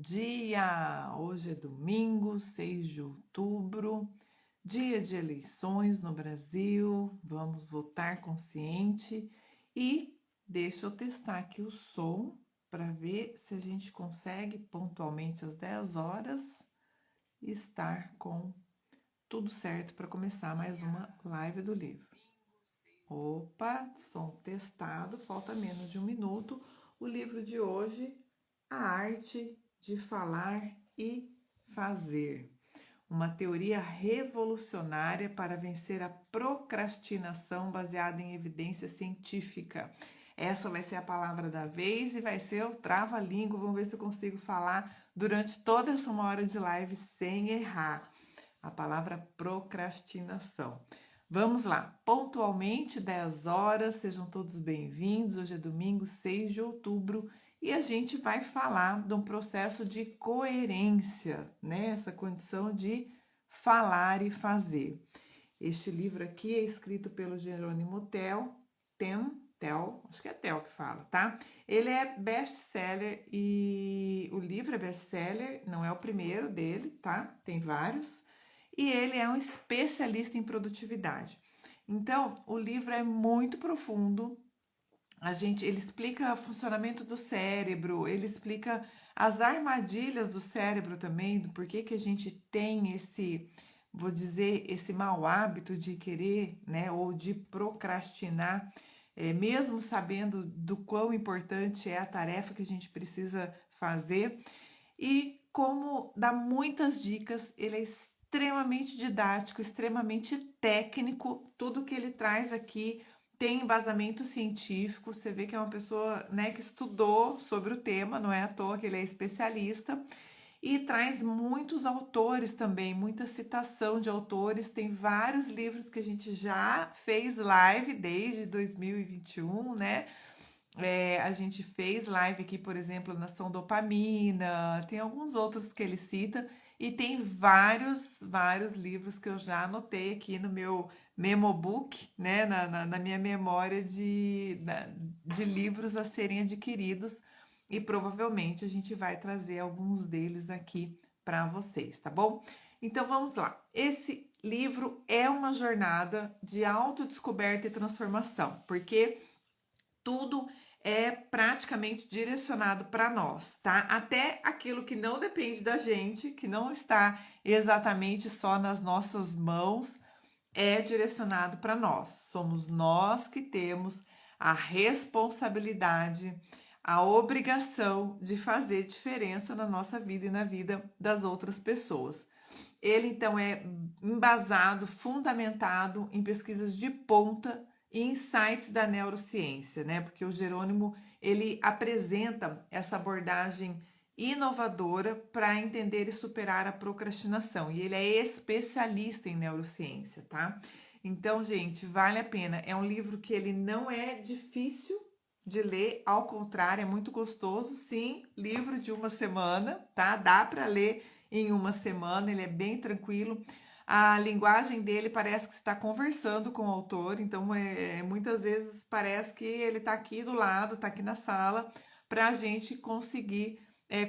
Dia! Hoje é domingo, 6 de outubro, dia de eleições no Brasil. Vamos votar consciente e deixa eu testar aqui o som para ver se a gente consegue pontualmente às 10 horas estar com tudo certo para começar mais uma live do livro. Opa, som testado, falta menos de um minuto. O livro de hoje, A Arte de Falar e Fazer. Uma teoria revolucionária para vencer a procrastinação baseada em evidência científica. Essa vai ser a palavra da vez e vai ser o trava-língua. Vamos ver se eu consigo falar durante toda essa 1 hora de live sem errar. A palavra procrastinação. Vamos lá, pontualmente 10 horas, sejam todos bem-vindos. Hoje é domingo, 6 de outubro, e a gente vai falar de um processo de coerência, né? Essa condição de falar e fazer. Este livro aqui é escrito pelo Jerônimo Tel, acho que é Tel que fala, tá? Ele é best-seller e o livro é best-seller, não é o primeiro dele, tá? Tem vários. E ele é um especialista em produtividade. Então, o livro é muito profundo. Ele explica o funcionamento do cérebro, ele explica as armadilhas do cérebro também, do porquê que a gente tem vou dizer, esse mau hábito de querer, né, ou de procrastinar, mesmo sabendo do quão importante é a tarefa que a gente precisa fazer. E como dá muitas dicas, ele é extremamente didático, extremamente técnico. Tudo que ele traz aqui tem embasamento científico. Você vê que é uma pessoa, né, que estudou sobre o tema, não é à toa que ele é especialista. E traz muitos autores também, muita citação de autores. Tem vários livros que a gente já fez live desde 2021, né? A gente fez live aqui, por exemplo, Nação Dopamina, tem alguns outros que ele cita, e tem vários livros que eu já anotei aqui no meu memobook, né, na minha memória de livros a serem adquiridos, e provavelmente a gente vai trazer alguns deles aqui para vocês, tá bom? Então vamos lá. Esse livro é uma jornada de autodescoberta e transformação, porque tudo é praticamente direcionado para nós, tá? Até aquilo que não depende da gente, que não está exatamente só nas nossas mãos, é direcionado para nós. Somos nós que temos a responsabilidade, a obrigação de fazer diferença na nossa vida e na vida das outras pessoas. Ele então é embasado, fundamentado em pesquisas de ponta e insights da neurociência, né? Porque o Jerônimo, ele apresenta essa abordagem inovadora para entender e superar a procrastinação. E ele é especialista em neurociência, tá? Então, gente, vale a pena. É um livro que ele não é difícil de ler, ao contrário, é muito gostoso. Sim, livro de uma semana, tá? Dá para ler em uma semana, ele é bem tranquilo. A linguagem dele parece que você está conversando com o autor, então muitas vezes parece que ele está aqui do lado, está aqui na sala, para a gente conseguir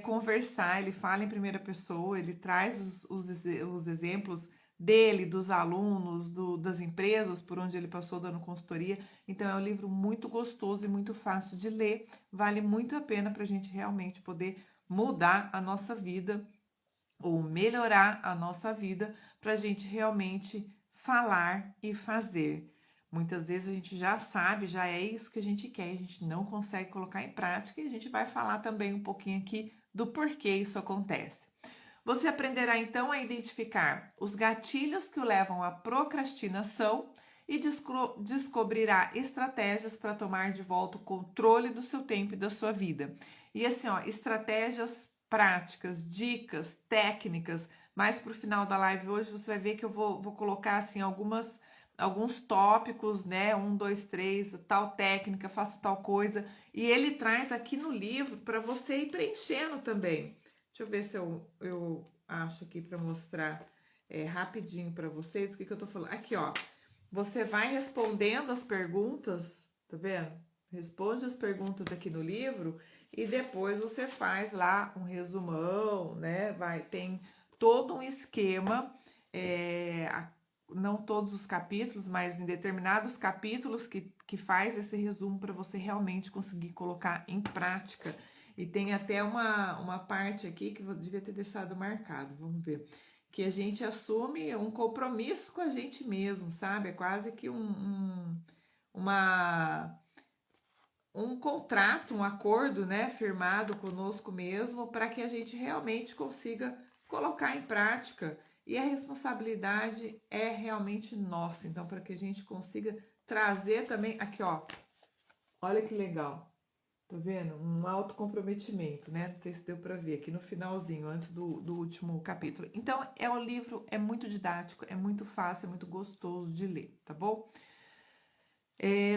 conversar. Ele fala em primeira pessoa, ele traz os exemplos dele, dos alunos, das empresas por onde ele passou dando consultoria. Então é um livro muito gostoso e muito fácil de ler, vale muito a pena para a gente realmente poder mudar a nossa vida ou melhorar a nossa vida para a gente realmente falar e fazer. Muitas vezes a gente já sabe, já é isso que a gente quer, a gente não consegue colocar em prática, e a gente vai falar também um pouquinho aqui do porquê isso acontece. Você aprenderá então a identificar os gatilhos que o levam à procrastinação e descobrirá estratégias para tomar de volta o controle do seu tempo e da sua vida. E assim, ó, estratégias práticas, dicas, técnicas. Mais para o final da live hoje você vai ver que eu vou colocar assim alguns tópicos, né? 1, 2, 3, tal técnica, faça tal coisa. E ele traz aqui no livro para você ir preenchendo também. Deixa eu ver se eu acho aqui para mostrar rapidinho para vocês o que eu tô falando. Aqui, ó. Você vai respondendo as perguntas, tá vendo? Responde as perguntas aqui no livro e depois você faz lá um resumão, né? Tem todo um esquema, não todos os capítulos, mas em determinados capítulos que faz esse resumo para você realmente conseguir colocar em prática. E tem até uma parte aqui que eu devia ter deixado marcado, vamos ver. Que a gente assume um compromisso com a gente mesmo, sabe? É quase que um contrato, um acordo, né, firmado conosco mesmo, para que a gente realmente consiga colocar em prática. E a responsabilidade é realmente nossa. Então, para que a gente consiga trazer também aqui, ó. Olha que legal. Tá vendo? Um autocomprometimento, né? Não sei se deu para ver aqui no finalzinho, antes do último capítulo. Então, o livro é muito didático, é muito fácil, é muito gostoso de ler, tá bom?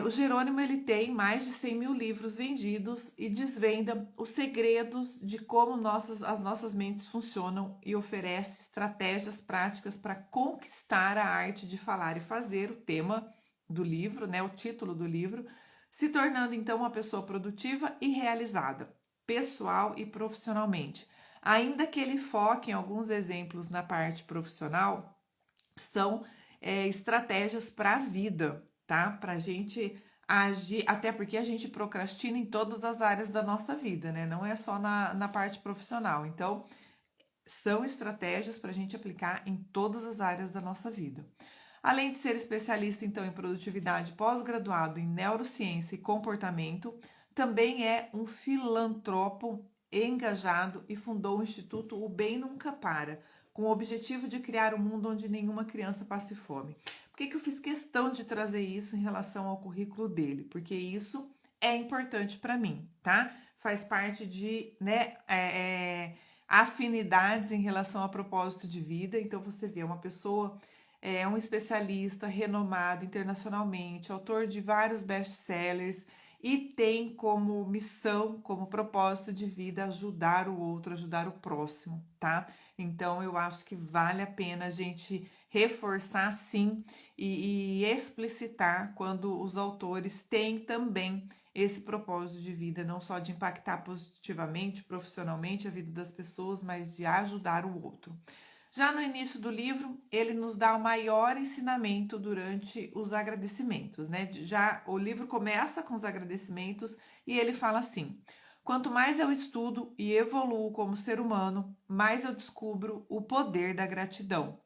O Jerônimo, ele tem mais de 100 mil livros vendidos e desvenda os segredos de como as nossas mentes funcionam e oferece estratégias práticas para conquistar a arte de falar e fazer, o tema do livro, né? O título do livro, se tornando então uma pessoa produtiva e realizada, pessoal e profissionalmente. Ainda que ele foque em alguns exemplos na parte profissional, são estratégias para a vida, tá? Para a gente agir, até porque a gente procrastina em todas as áreas da nossa vida, né? Não é só na parte profissional. Então, são estratégias para a gente aplicar em todas as áreas da nossa vida. Além de ser especialista, então, em produtividade, pós-graduado em neurociência e comportamento, também é um filantropo engajado e fundou o Instituto O Bem Nunca Para, com o objetivo de criar um mundo onde nenhuma criança passe fome. Por que eu fiz questão de trazer isso em relação ao currículo dele? Porque isso é importante para mim, tá? Faz parte de, né, afinidades em relação a propósito de vida. Então você vê uma pessoa, um especialista renomado internacionalmente, autor de vários best-sellers e tem como missão, como propósito de vida ajudar o outro, ajudar o próximo, tá? Então eu acho que vale a pena a gente reforçar sim e explicitar quando os autores têm também esse propósito de vida, não só de impactar positivamente, profissionalmente a vida das pessoas, mas de ajudar o outro. Já no início do livro, ele nos dá o maior ensinamento durante os agradecimentos, né? Já o livro começa com os agradecimentos e ele fala assim: quanto mais eu estudo e evoluo como ser humano, mais eu descubro o poder da gratidão.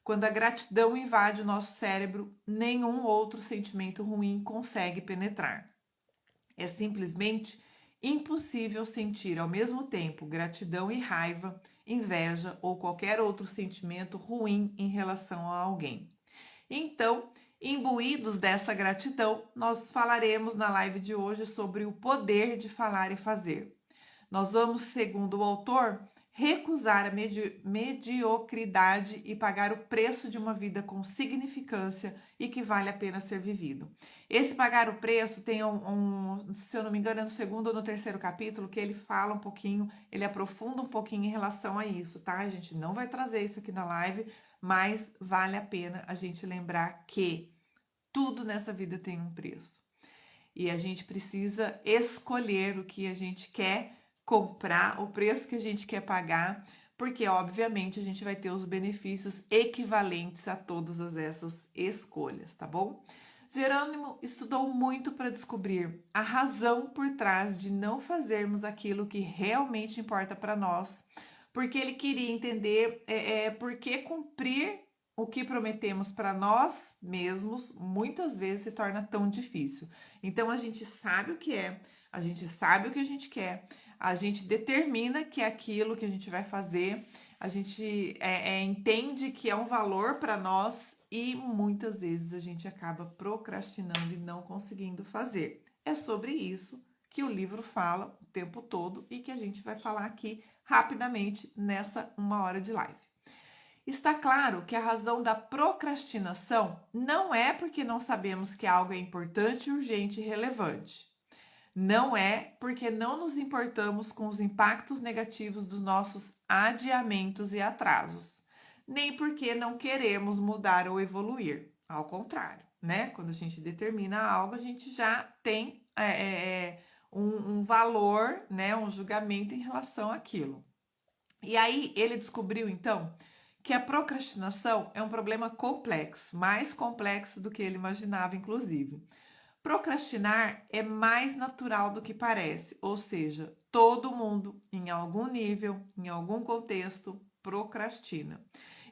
Quando a gratidão invade o nosso cérebro, nenhum outro sentimento ruim consegue penetrar. É simplesmente impossível sentir ao mesmo tempo gratidão e raiva, inveja ou qualquer outro sentimento ruim em relação a alguém. Então, imbuídos dessa gratidão, nós falaremos na live de hoje sobre o poder de falar e fazer. Nós vamos, segundo o autor, recusar a mediocridade e pagar o preço de uma vida com significância e que vale a pena ser vivido. Esse pagar o preço tem se eu não me engano, é no segundo ou no terceiro capítulo, que ele fala um pouquinho, ele aprofunda um pouquinho em relação a isso, tá? A gente não vai trazer isso aqui na live, mas vale a pena a gente lembrar que tudo nessa vida tem um preço. E a gente precisa escolher o que a gente quer comprar, o preço que a gente quer pagar, porque obviamente a gente vai ter os benefícios equivalentes a todas essas escolhas, tá bom? Jerônimo estudou muito para descobrir a razão por trás de não fazermos aquilo que realmente importa para nós, porque ele queria entender por que cumprir o que prometemos para nós mesmos muitas vezes se torna tão difícil. Então a gente sabe o que é, a gente sabe o que a gente quer, a gente determina que é aquilo que a gente vai fazer, a gente entende que é um valor para nós e muitas vezes a gente acaba procrastinando e não conseguindo fazer. É sobre isso que o livro fala o tempo todo e que a gente vai falar aqui rapidamente nessa 1 hora de live. Está claro que a razão da procrastinação não é porque não sabemos que algo é importante, urgente e relevante. Não é porque não nos importamos com os impactos negativos dos nossos adiamentos e atrasos. Nem porque não queremos mudar ou evoluir. Ao contrário, né? Quando a gente determina algo, a gente já tem um valor, né, um julgamento em relação àquilo. E aí ele descobriu, então, que a procrastinação é um problema complexo, mais complexo do que ele imaginava, inclusive. Procrastinar é mais natural do que parece, ou seja, todo mundo, em algum nível, em algum contexto, procrastina.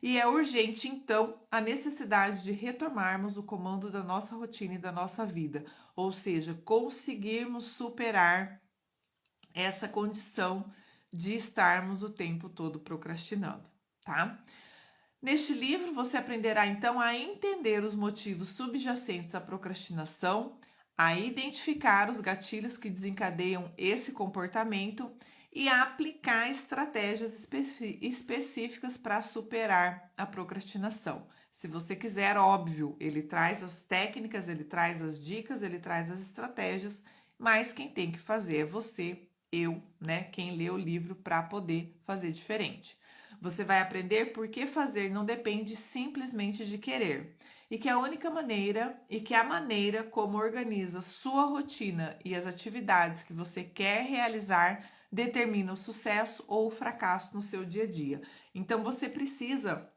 E é urgente, então, a necessidade de retomarmos o comando da nossa rotina e da nossa vida, ou seja, conseguirmos superar essa condição de estarmos o tempo todo procrastinando, tá? Neste livro, você aprenderá então a entender os motivos subjacentes à procrastinação, a identificar os gatilhos que desencadeiam esse comportamento e a aplicar estratégias específicas para superar a procrastinação. Se você quiser, óbvio, ele traz as técnicas, ele traz as dicas, ele traz as estratégias, mas quem tem que fazer é você, eu, né? Quem lê o livro para poder fazer diferente. Você vai aprender por que fazer não depende simplesmente de querer. E que a única maneira e que a maneira como organiza sua rotina e as atividades que você quer realizar determina o sucesso ou o fracasso no seu dia a dia. Então você precisa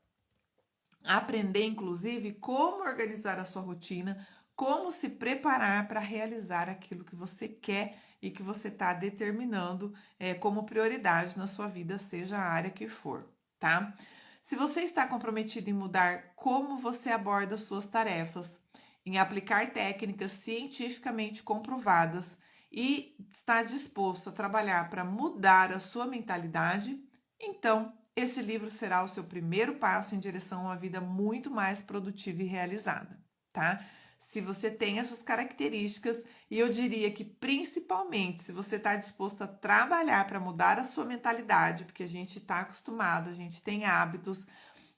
aprender, inclusive, como organizar a sua rotina, como se preparar para realizar aquilo que você quer e que você está determinando como prioridade na sua vida, seja a área que for, tá? Se você está comprometido em mudar como você aborda suas tarefas, em aplicar técnicas cientificamente comprovadas e está disposto a trabalhar para mudar a sua mentalidade, então esse livro será o seu primeiro passo em direção a uma vida muito mais produtiva e realizada, tá? Se você tem essas características, e eu diria que principalmente se você está disposto a trabalhar para mudar a sua mentalidade, porque a gente está acostumado, a gente tem hábitos,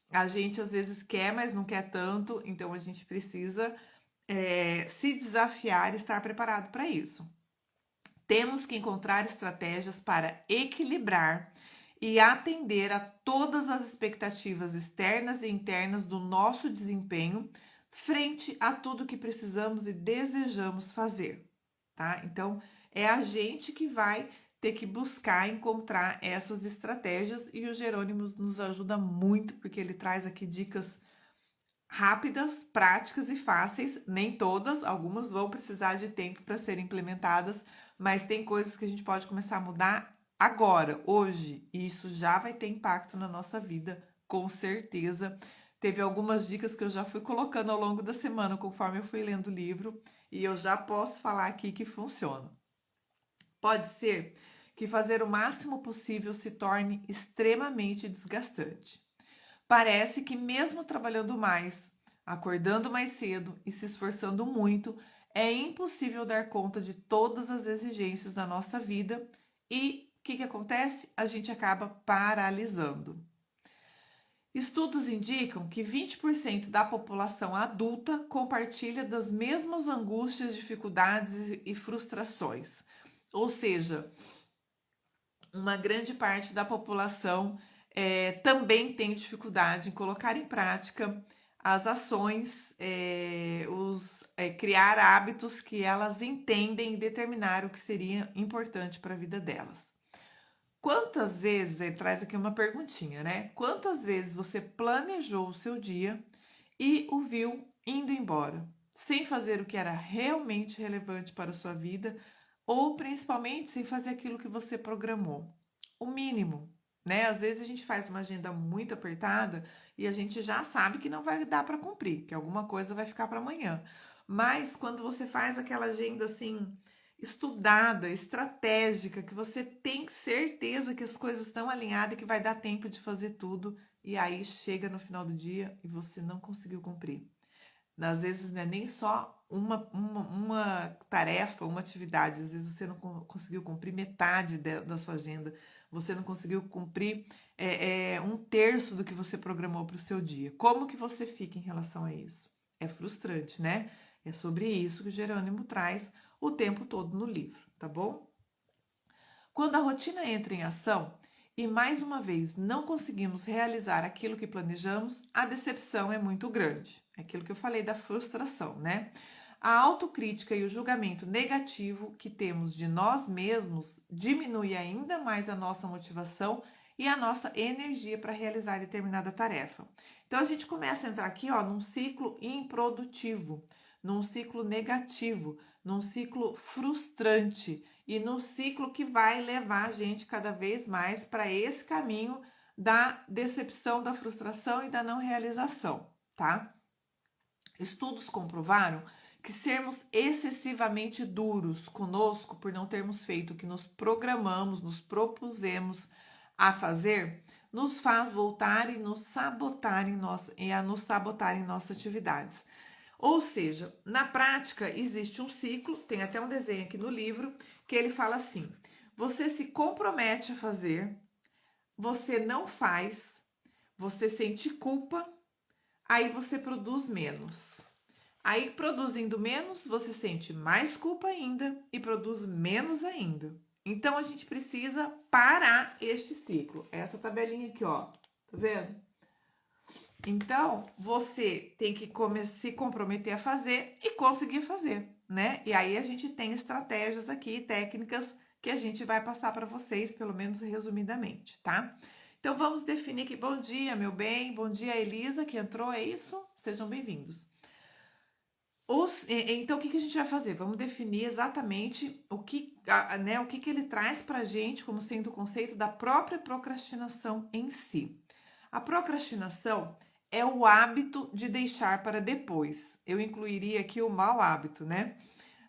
a gente às vezes quer, mas não quer tanto, então a gente precisa se desafiar e estar preparado para isso. Temos que encontrar estratégias para equilibrar e atender a todas as expectativas externas e internas do nosso desempenho frente a tudo que precisamos e desejamos fazer, tá? Então, é a gente que vai ter que buscar encontrar essas estratégias e o Jerônimo nos ajuda muito porque ele traz aqui dicas rápidas, práticas e fáceis, nem todas, algumas vão precisar de tempo para serem implementadas, mas tem coisas que a gente pode começar a mudar agora, hoje, e isso já vai ter impacto na nossa vida, com certeza. Teve algumas dicas que eu já fui colocando ao longo da semana, conforme eu fui lendo o livro, e eu já posso falar aqui que funciona. Pode ser que fazer o máximo possível se torne extremamente desgastante. Parece que mesmo trabalhando mais, acordando mais cedo e se esforçando muito, é impossível dar conta de todas as exigências da nossa vida e o que acontece? A gente acaba paralisando. Estudos indicam que 20% da população adulta compartilha das mesmas angústias, dificuldades e frustrações. Ou seja, uma grande parte da população também tem dificuldade em colocar em prática as ações, criar hábitos que elas entendem e determinar o que seria importante para a vida delas. Quantas vezes, ele traz aqui uma perguntinha, né? Quantas vezes você planejou o seu dia e o viu indo embora, sem fazer o que era realmente relevante para a sua vida, ou principalmente sem fazer aquilo que você programou? O mínimo, né? Às vezes a gente faz uma agenda muito apertada e a gente já sabe que não vai dar para cumprir, que alguma coisa vai ficar para amanhã. Mas quando você faz aquela agenda assim estudada, estratégica, que você tem certeza que as coisas estão alinhadas e que vai dar tempo de fazer tudo, e aí chega no final do dia e você não conseguiu cumprir. Às vezes não é nem só uma tarefa, uma atividade, às vezes você não conseguiu cumprir metade da sua agenda, você não conseguiu cumprir um terço do que você programou para o seu dia. Como que você fica em relação a isso? É frustrante, né? É sobre isso que o Jerônimo traz o tempo todo no livro, tá bom? Quando a rotina entra em ação e mais uma vez não conseguimos realizar aquilo que planejamos, a decepção é muito grande. É aquilo que eu falei da frustração, né? A autocrítica e o julgamento negativo que temos de nós mesmos diminui ainda mais a nossa motivação e a nossa energia para realizar determinada tarefa. Então a gente começa a entrar aqui, ó, num ciclo improdutivo, num ciclo negativo, num ciclo frustrante e num ciclo que vai levar a gente cada vez mais para esse caminho da decepção, da frustração e da não realização, tá? Estudos comprovaram que sermos excessivamente duros conosco por não termos feito o que nos programamos, nos propusemos a fazer, nos faz voltar e nos sabotar em nossas atividades. Ou seja, na prática existe um ciclo, tem até um desenho aqui no livro, que ele fala assim: você se compromete a fazer, você não faz, você sente culpa, aí você produz menos. Aí, produzindo menos, você sente mais culpa ainda e produz menos ainda. Então, a gente precisa parar este ciclo. Essa tabelinha aqui, ó, tá vendo? Então, você tem que se comprometer a fazer e conseguir fazer, né? E aí a gente tem estratégias aqui, técnicas que a gente vai passar para vocês, pelo menos resumidamente, tá? Então, vamos definir aqui. Bom dia, meu bem. Bom dia, Elisa, que entrou, é isso? Sejam bem-vindos. Então, o que a gente vai fazer? Vamos definir exatamente o que ele traz para a gente como sendo o conceito da própria procrastinação em si. A procrastinação é o hábito de deixar para depois. Eu incluiria aqui o mau hábito, né?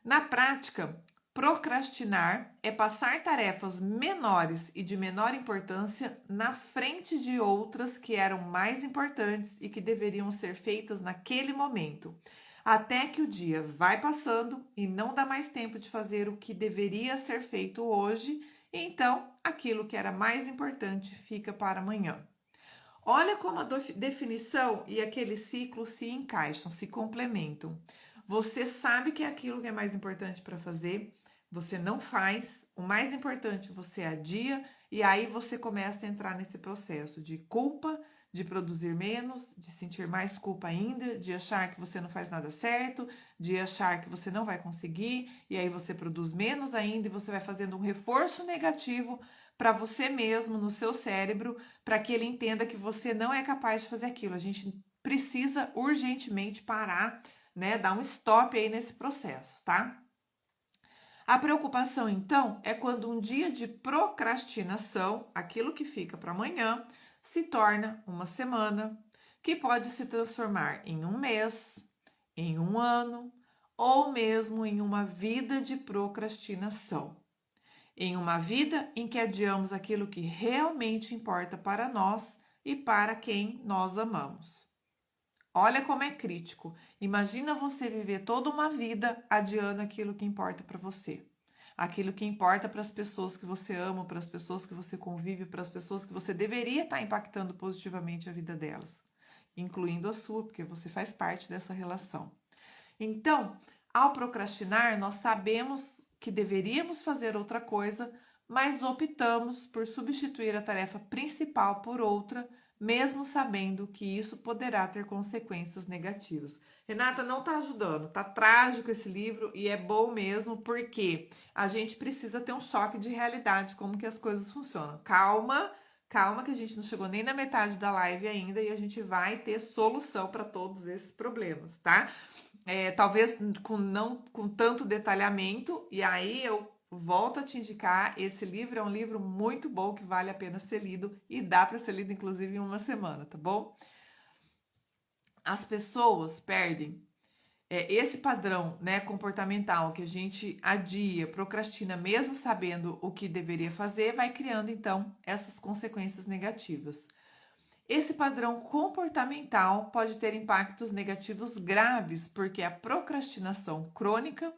Na prática, procrastinar é passar tarefas menores e de menor importância na frente de outras que eram mais importantes e que deveriam ser feitas naquele momento. Até que o dia vai passando e não dá mais tempo de fazer o que deveria ser feito hoje, e então aquilo que era mais importante fica para amanhã. Olha como a definição e aquele ciclo se encaixam, se complementam. Você sabe que é aquilo que é mais importante para fazer, você não faz, o mais importante você adia, e aí você começa a entrar nesse processo de culpa, de produzir menos, de sentir mais culpa ainda, de achar que você não faz nada certo, de achar que você não vai conseguir, e aí você produz menos ainda e você vai fazendo um reforço negativo para você mesmo, no seu cérebro, para que ele entenda que você não é capaz de fazer aquilo. A gente precisa urgentemente parar, né? Dar um stop aí nesse processo, tá? A preocupação, então, é quando um dia de procrastinação, aquilo que fica para amanhã, se torna uma semana, que pode se transformar em um mês, em um ano, ou mesmo em uma vida de procrastinação. Em uma vida em que adiamos aquilo que realmente importa para nós e para quem nós amamos. Olha como é crítico. Imagina você viver toda uma vida adiando aquilo que importa para você. Aquilo que importa para as pessoas que você ama, para as pessoas que você convive, para as pessoas que você deveria estar impactando positivamente a vida delas, incluindo a sua, porque você faz parte dessa relação. Então, ao procrastinar, nós sabemos que deveríamos fazer outra coisa, mas optamos por substituir a tarefa principal por outra, mesmo sabendo que isso poderá ter consequências negativas. Renata, não está ajudando, tá trágico esse livro e é bom mesmo porque a gente precisa ter um choque de realidade, como que as coisas funcionam. Calma, calma que a gente não chegou nem na metade da live ainda e a gente vai ter solução para todos esses problemas, tá? Talvez não com tanto detalhamento, e aí eu volto a te indicar, esse livro é um livro muito bom que vale a pena ser lido e dá para ser lido inclusive em uma semana, tá bom? As pessoas perdem esse padrão, né, comportamental que a gente adia, procrastina mesmo sabendo o que deveria fazer, vai criando então essas consequências negativas. Esse padrão comportamental pode ter impactos negativos graves, porque a procrastinação crônica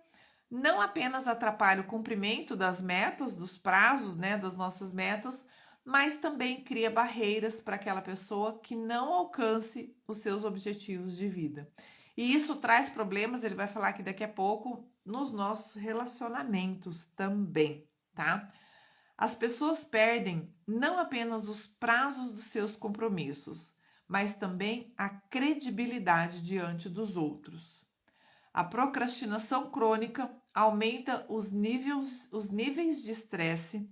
não apenas atrapalha o cumprimento das metas, dos prazos, né, das nossas metas, mas também cria barreiras para aquela pessoa que não alcance os seus objetivos de vida. E isso traz problemas, ele vai falar aqui daqui a pouco, nos nossos relacionamentos também, tá? As pessoas perdem não apenas os prazos dos seus compromissos, mas também a credibilidade diante dos outros. A procrastinação crônica aumenta os níveis de estresse,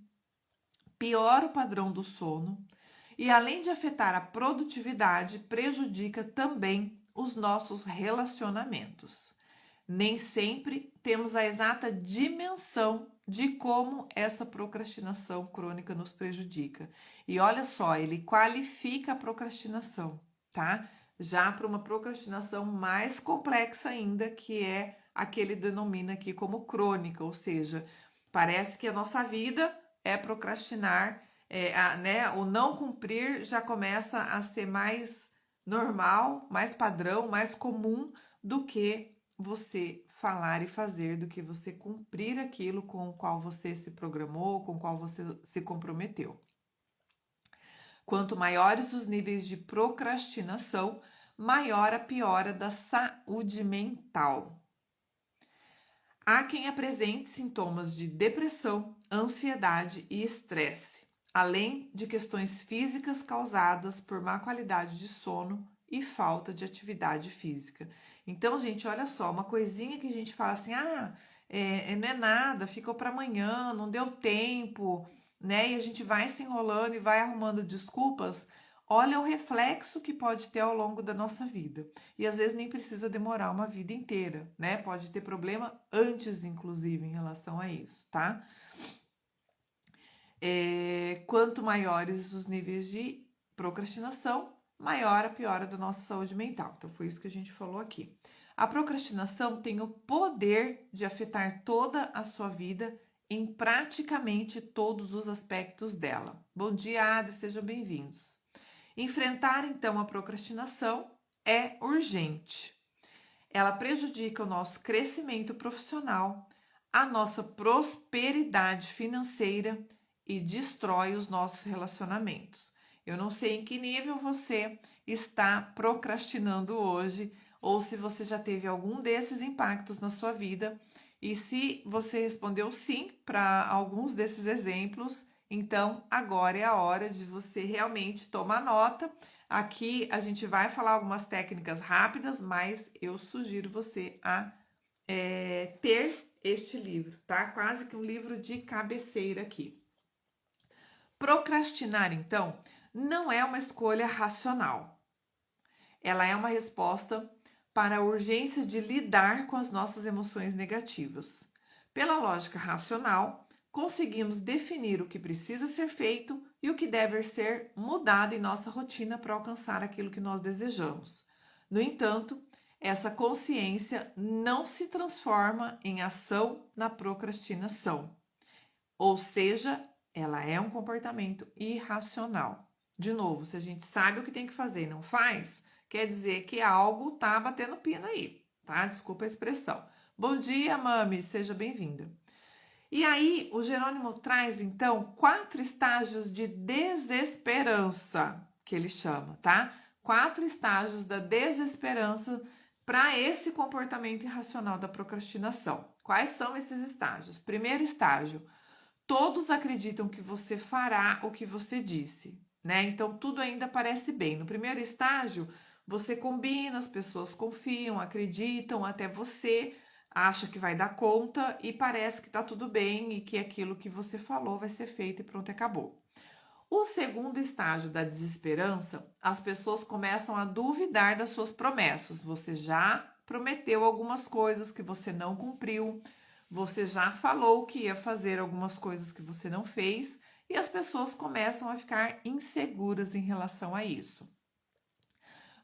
piora o padrão do sono e, além de afetar a produtividade, prejudica também os nossos relacionamentos. Nem sempre temos a exata dimensão de como essa procrastinação crônica nos prejudica. E olha só, ele qualifica a procrastinação, tá? Já para uma procrastinação mais complexa ainda, que é a que ele denomina aqui como crônica, ou seja, parece que a nossa vida é procrastinar, né? O não cumprir já começa a ser mais normal, mais padrão, mais comum do que você falar e fazer, do que você cumprir aquilo com o qual você se programou, com o qual você se comprometeu. Quanto maiores os níveis de procrastinação, maior a piora da saúde mental. Há quem apresente sintomas de depressão, ansiedade e estresse, além de questões físicas causadas por má qualidade de sono e falta de atividade física. Então, gente, olha só, uma coisinha que a gente fala assim, não é nada, ficou para amanhã, não deu tempo, né? E a gente vai se enrolando e vai arrumando desculpas. Olha o reflexo que pode ter ao longo da nossa vida. E às vezes nem precisa demorar uma vida inteira, né? Pode ter problema antes, inclusive, em relação a isso, tá? Quanto maiores os níveis de procrastinação, maior a piora da nossa saúde mental. Então, foi isso que a gente falou aqui. A procrastinação tem o poder de afetar toda a sua vida em praticamente todos os aspectos dela. Bom dia, Adri, sejam bem-vindos. Enfrentar, então, a procrastinação é urgente. Ela prejudica o nosso crescimento profissional, a nossa prosperidade financeira e destrói os nossos relacionamentos. Eu não sei em que nível você está procrastinando hoje, ou se você já teve algum desses impactos na sua vida. E se você respondeu sim para alguns desses exemplos, então agora é a hora de você realmente tomar nota. Aqui a gente vai falar algumas técnicas rápidas, mas eu sugiro você a ter este livro, tá? Quase que um livro de cabeceira aqui. Procrastinar, então, não é uma escolha racional. Ela é uma resposta para a urgência de lidar com as nossas emoções negativas. Pela lógica racional, conseguimos definir o que precisa ser feito e o que deve ser mudado em nossa rotina para alcançar aquilo que nós desejamos. No entanto, essa consciência não se transforma em ação na procrastinação. Ou seja, ela é um comportamento irracional. De novo, se a gente sabe o que tem que fazer e não faz, quer dizer que algo tá batendo pino aí, tá? Desculpa a expressão. Bom dia, Mami, seja bem-vinda. E aí, o Jerônimo traz, então, 4 estágios de desesperança, que ele chama, tá? 4 estágios da desesperança para esse comportamento irracional da procrastinação. Quais são esses estágios? Primeiro estágio, todos acreditam que você fará o que você disse, né? Então, tudo ainda parece bem. No primeiro estágio, você combina, as pessoas confiam, acreditam, até você acha que vai dar conta e parece que tá tudo bem e que aquilo que você falou vai ser feito e pronto, acabou. O segundo estágio da desesperança, as pessoas começam a duvidar das suas promessas. Você já prometeu algumas coisas que você não cumpriu, você já falou que ia fazer algumas coisas que você não fez e as pessoas começam a ficar inseguras em relação a isso.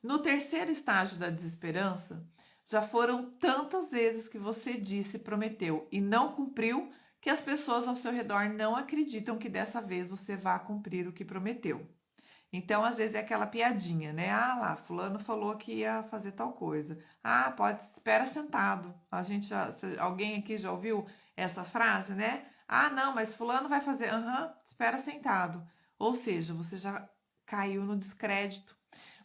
No terceiro estágio da desesperança, já foram tantas vezes que você disse e prometeu e não cumpriu que as pessoas ao seu redor não acreditam que dessa vez você vá cumprir o que prometeu. Então, às vezes é aquela piadinha, né? Ah lá, fulano falou que ia fazer tal coisa. Ah, pode, espera sentado. Alguém aqui já ouviu essa frase, né? Ah, não, mas fulano vai fazer. Aham, espera sentado. Ou seja, você já caiu no descrédito.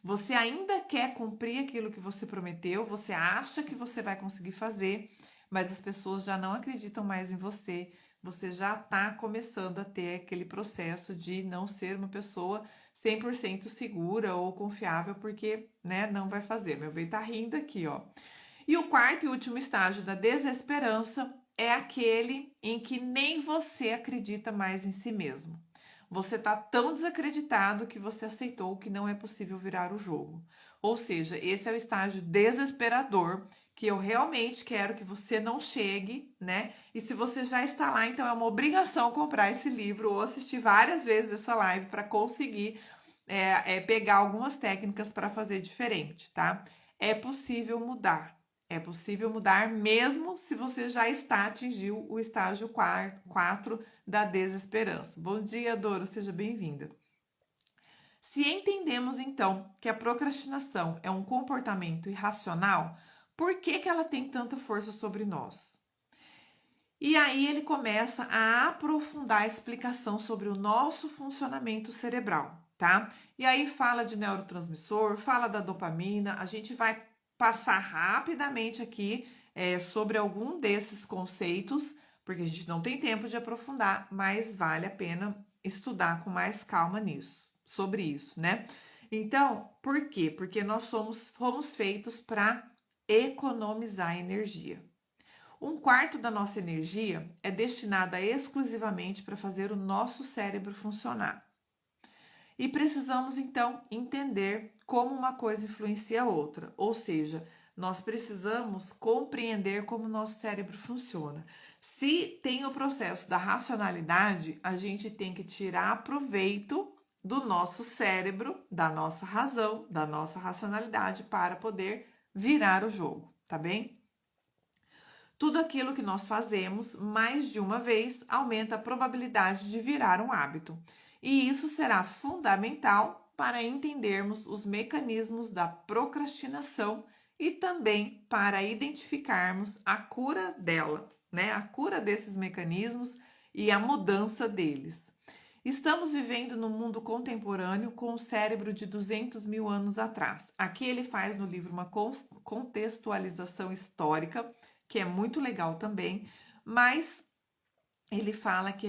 Você ainda quer cumprir aquilo que você prometeu, você acha que você vai conseguir fazer, mas as pessoas já não acreditam mais em você. Você já está começando a ter aquele processo de não ser uma pessoa 100% segura ou confiável, porque, né, não vai fazer. Meu bem tá rindo aqui, ó. E o quarto e último estágio da desesperança é aquele em que nem você acredita mais em si mesmo. Você está tão desacreditado que você aceitou que não é possível virar o jogo. Ou seja, esse é o estágio desesperador que eu realmente quero que você não chegue, né? E se você já está lá, então é uma obrigação comprar esse livro ou assistir várias vezes essa live para conseguir pegar algumas técnicas para fazer diferente, tá? É possível mudar. É possível mudar mesmo se você já atingiu o estágio 4 da desesperança. Bom dia, Doro, seja bem-vinda. Se entendemos então que a procrastinação é um comportamento irracional, por que ela tem tanta força sobre nós? E aí ele começa a aprofundar a explicação sobre o nosso funcionamento cerebral, tá? E aí fala de neurotransmissor, fala da dopamina, a gente vai passar rapidamente aqui sobre algum desses conceitos, porque a gente não tem tempo de aprofundar, mas vale a pena estudar com mais calma sobre isso, né? Então, por quê? Porque nós fomos feitos para economizar energia. Um quarto da nossa energia é destinada exclusivamente para fazer o nosso cérebro funcionar. E precisamos então entender como uma coisa influencia a outra, ou seja, nós precisamos compreender como o nosso cérebro funciona. Se tem o processo da racionalidade, a gente tem que tirar proveito do nosso cérebro, da nossa razão, da nossa racionalidade para poder virar o jogo, tá bem? Tudo aquilo que nós fazemos mais de uma vez aumenta a probabilidade de virar um hábito. E isso será fundamental para entendermos os mecanismos da procrastinação e também para identificarmos a cura dela, né? A cura desses mecanismos e a mudança deles. Estamos vivendo no mundo contemporâneo com o cérebro de 200 mil anos atrás. Aqui ele faz no livro uma contextualização histórica que é muito legal também, mas ele fala que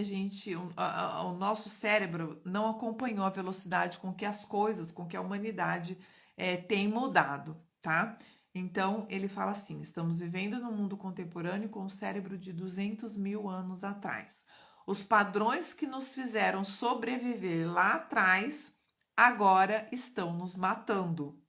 o nosso cérebro não acompanhou a velocidade com que as coisas, com que a humanidade tem mudado, tá? Então, ele fala assim, estamos vivendo no mundo contemporâneo com o cérebro de 200 mil anos atrás. Os padrões que nos fizeram sobreviver lá atrás, agora estão nos matando.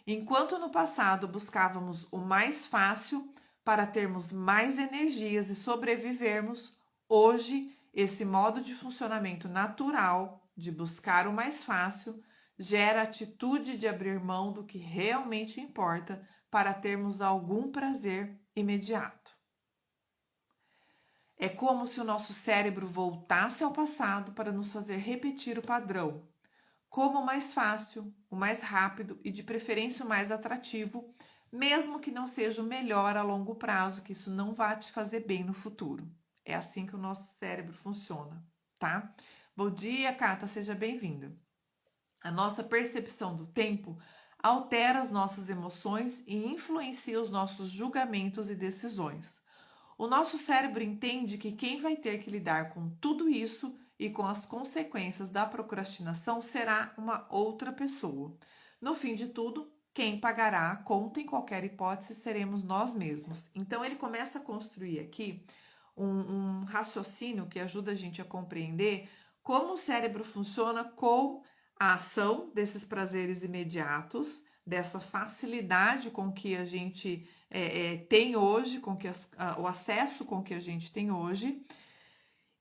Enquanto no passado buscávamos o mais fácil para termos mais energias e sobrevivermos, hoje esse modo de funcionamento natural de buscar o mais fácil gera a atitude de abrir mão do que realmente importa para termos algum prazer imediato. É como se o nosso cérebro voltasse ao passado para nos fazer repetir o padrão, como o mais fácil, o mais rápido e de preferência o mais atrativo, mesmo que não seja o melhor a longo prazo, que isso não vá te fazer bem no futuro. É assim que o nosso cérebro funciona, tá? Bom dia, Cata, seja bem-vinda. A nossa percepção do tempo altera as nossas emoções e influencia os nossos julgamentos e decisões. O nosso cérebro entende que quem vai ter que lidar com tudo isso e com as consequências da procrastinação será uma outra pessoa. No fim de tudo, quem pagará a conta em qualquer hipótese seremos nós mesmos. Então ele começa a construir aqui um raciocínio que ajuda a gente a compreender como o cérebro funciona com a ação desses prazeres imediatos, dessa facilidade com que a gente tem hoje, com que o acesso com que a gente tem hoje,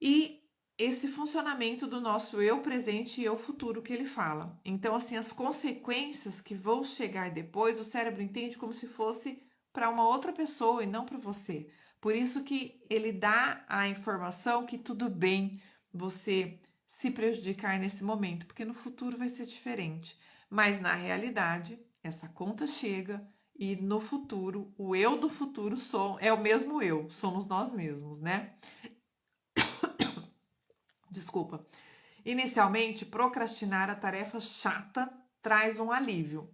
e esse funcionamento do nosso eu presente e eu futuro que ele fala. Então, assim, as consequências que vão chegar depois, o cérebro entende como se fosse para uma outra pessoa e não para você. Por isso que ele dá a informação que tudo bem você se prejudicar nesse momento, porque no futuro vai ser diferente. Mas na realidade, essa conta chega e no futuro, o eu do futuro é o mesmo eu, somos nós mesmos, né? Desculpa. Inicialmente, procrastinar a tarefa chata traz um alívio.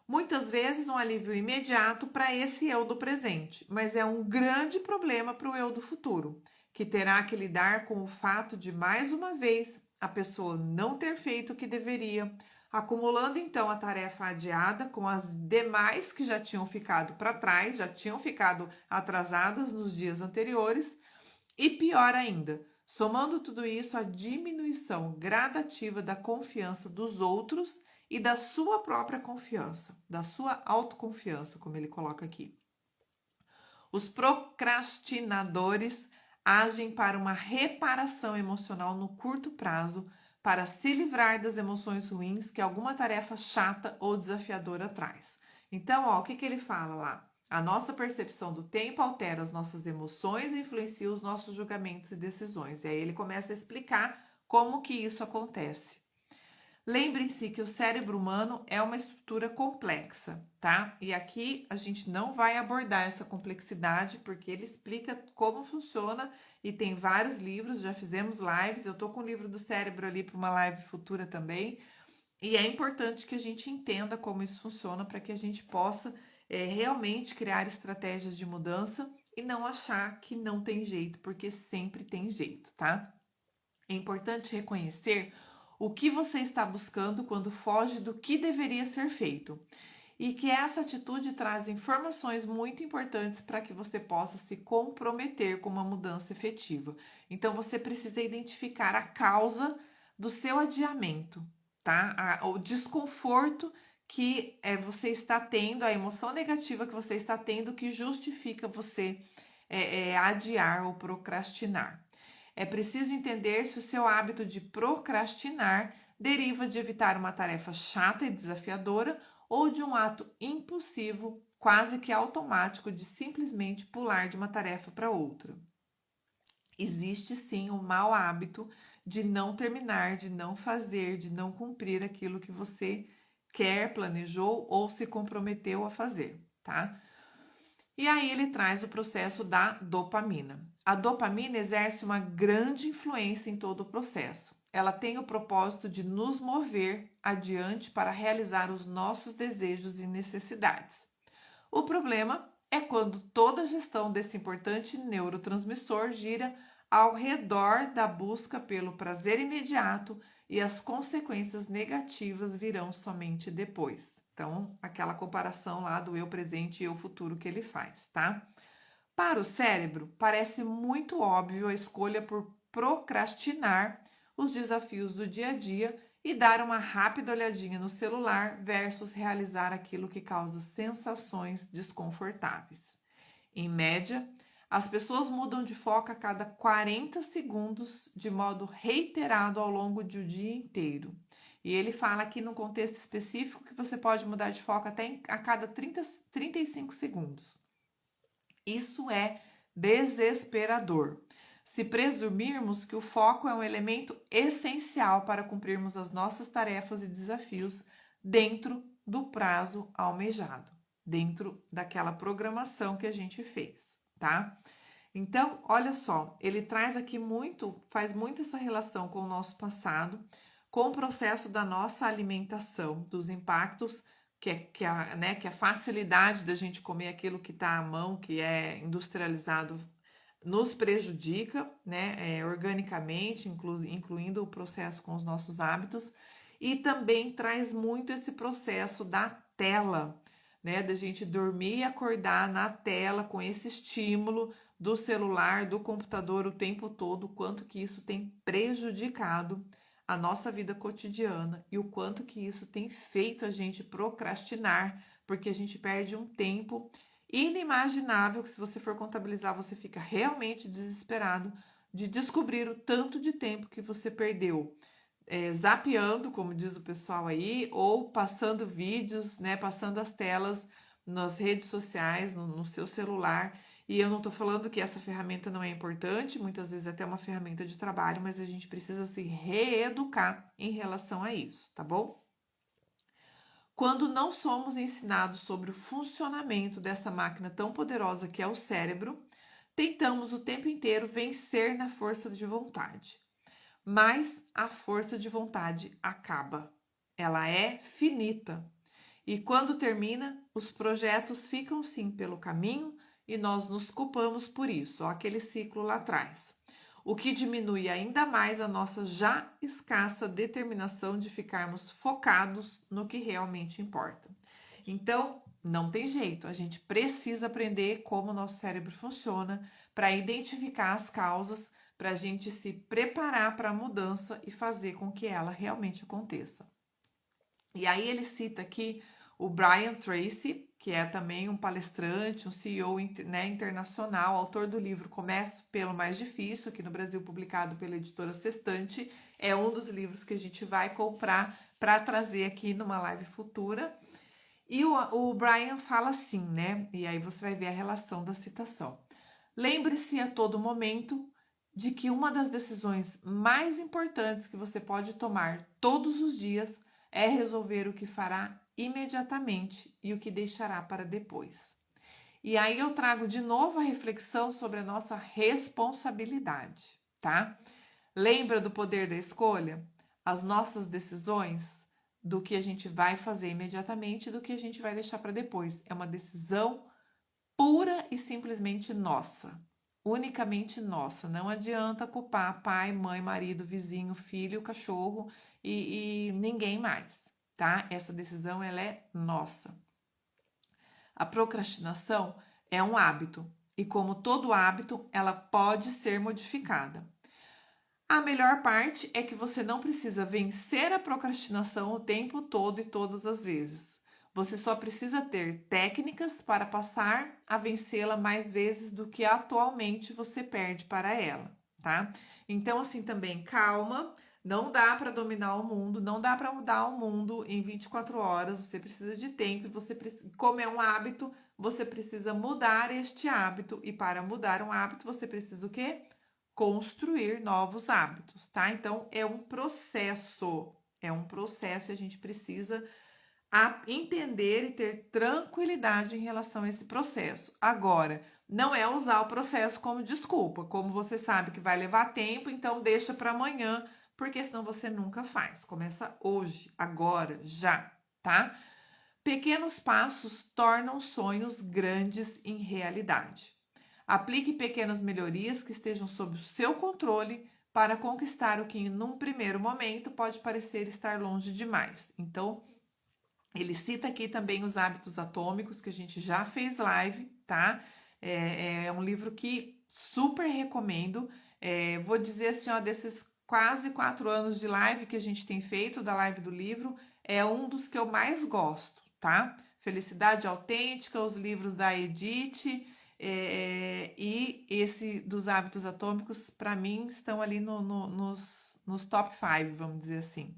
Muitas vezes um alívio imediato para esse eu do presente, mas é um grande problema para o eu do futuro, que terá que lidar com o fato de, mais uma vez, a pessoa não ter feito o que deveria, acumulando então a tarefa adiada com as demais que já tinham ficado para trás, já tinham ficado atrasadas nos dias anteriores, e pior ainda, somando tudo isso, a diminuição gradativa da confiança dos outros e da sua própria confiança, da sua autoconfiança, como ele coloca aqui. Os procrastinadores agem para uma reparação emocional no curto prazo, para se livrar das emoções ruins que alguma tarefa chata ou desafiadora traz. Então, ó, o que ele fala lá? A nossa percepção do tempo altera as nossas emoções e influencia os nossos julgamentos e decisões. E aí ele começa a explicar como que isso acontece. Lembrem-se que o cérebro humano é uma estrutura complexa, tá? E aqui a gente não vai abordar essa complexidade porque ele explica como funciona e tem vários livros, já fizemos lives, eu tô com o livro do cérebro ali para uma live futura também. E é importante que a gente entenda como isso funciona para que a gente possa realmente criar estratégias de mudança e não achar que não tem jeito, porque sempre tem jeito, tá? É importante reconhecer o que você está buscando quando foge do que deveria ser feito. E que essa atitude traz informações muito importantes para que você possa se comprometer com uma mudança efetiva. Então você precisa identificar a causa do seu adiamento, tá? O desconforto que você está tendo, a emoção negativa que você está tendo que justifica você adiar ou procrastinar. É preciso entender se o seu hábito de procrastinar deriva de evitar uma tarefa chata e desafiadora ou de um ato impulsivo, quase que automático, de simplesmente pular de uma tarefa para outra. Existe sim um mau hábito de não terminar, de não fazer, de não cumprir aquilo que você quer, planejou ou se comprometeu a fazer, tá? E aí ele traz o processo da dopamina. A dopamina exerce uma grande influência em todo o processo. Ela tem o propósito de nos mover adiante para realizar os nossos desejos e necessidades. O problema é quando toda a gestão desse importante neurotransmissor gira ao redor da busca pelo prazer imediato e as consequências negativas virão somente depois. Então, aquela comparação lá do eu presente e eu futuro que ele faz, tá? Para o cérebro, parece muito óbvio a escolha por procrastinar os desafios do dia a dia e dar uma rápida olhadinha no celular versus realizar aquilo que causa sensações desconfortáveis. Em média, as pessoas mudam de foco a cada 40 segundos de modo reiterado ao longo de um dia inteiro. E ele fala aqui no contexto específico que você pode mudar de foco até a cada 35 segundos. Isso é desesperador. Se presumirmos que o foco é um elemento essencial para cumprirmos as nossas tarefas e desafios dentro do prazo almejado, dentro daquela programação que a gente fez, tá? Então, olha só, ele traz aqui faz muito essa relação com o nosso passado, com o processo da nossa alimentação, dos impactos que a facilidade da gente comer aquilo que está à mão, que é industrializado, nos prejudica, né, organicamente, incluindo o processo com os nossos hábitos, e também traz muito esse processo da tela, né, da gente dormir e acordar na tela com esse estímulo do celular, do computador o tempo todo, o quanto que isso tem prejudicado a nossa vida cotidiana e o quanto que isso tem feito a gente procrastinar, porque a gente perde um tempo inimaginável que se você for contabilizar, você fica realmente desesperado de descobrir o tanto de tempo que você perdeu zapeando, como diz o pessoal aí, ou passando vídeos, né, passando as telas nas redes sociais, no seu celular. E eu não estou falando que essa ferramenta não é importante, muitas vezes é até uma ferramenta de trabalho, mas a gente precisa se reeducar em relação a isso, tá bom? Quando não somos ensinados sobre o funcionamento dessa máquina tão poderosa que é o cérebro, tentamos o tempo inteiro vencer na força de vontade. Mas a força de vontade acaba. Ela é finita. E quando termina, os projetos ficam sim pelo caminho e nós nos culpamos por isso. Ó, aquele ciclo lá atrás. o que diminui ainda mais a nossa já escassa determinação de ficarmos focados no que realmente importa. Então, não tem jeito, a gente precisa aprender como o nosso cérebro funciona para identificar as causas, para a gente se preparar para a mudança e fazer com que ela realmente aconteça. E aí ele cita aqui o Brian Tracy, que é também um palestrante, um CEO internacional, autor do livro Comece pelo Mais Difícil, aqui no Brasil publicado pela editora Sextante. É um dos livros que a gente vai comprar para trazer aqui numa live futura. E o Brian fala assim, né? E aí você vai ver a relação da citação. Lembre-se a todo momento de que uma das decisões mais importantes que você pode tomar todos os dias é resolver o que fará imediatamente e o que deixará para depois. E aí eu trago de novo a reflexão sobre a nossa responsabilidade, tá? Lembra do poder da escolha? As nossas decisões do que a gente vai fazer imediatamente e do que a gente vai deixar para depois. É uma decisão pura e simplesmente nossa. Unicamente nossa. Não adianta culpar pai, mãe, marido, vizinho, filho, cachorro e ninguém mais, tá? Essa decisão ela é nossa. A procrastinação é um hábito e, como todo hábito, ela pode ser modificada. A melhor parte é que você não precisa vencer a procrastinação o tempo todo e todas as vezes. Você só precisa ter técnicas para passar a vencê-la mais vezes do que atualmente você perde para ela, tá? Então, assim, também calma, não dá para dominar o mundo, não dá para mudar o mundo em 24 horas, você precisa de tempo, como é um hábito, você precisa mudar este hábito e para mudar um hábito, você precisa o quê? Construir novos hábitos, tá? Então é um processo e a gente precisa entender e ter tranquilidade em relação a esse processo. Agora, não é usar o processo como desculpa, como você sabe que vai levar tempo, então deixa para amanhã, porque senão você nunca faz. Começa hoje, agora, já, tá? Pequenos passos tornam sonhos grandes em realidade. Aplique pequenas melhorias que estejam sob o seu controle para conquistar o que, num primeiro momento, pode parecer estar longe demais. Então, ele cita aqui também os hábitos atômicos, que a gente já fez live, tá? É um livro que super recomendo. Vou dizer assim, ó, desses quase 4 anos de live que a gente tem feito, da live do livro, é um dos que eu mais gosto, tá? Felicidade Autêntica, os livros da Edith, e esse dos hábitos atômicos, para mim, estão ali nos top 5, vamos dizer assim.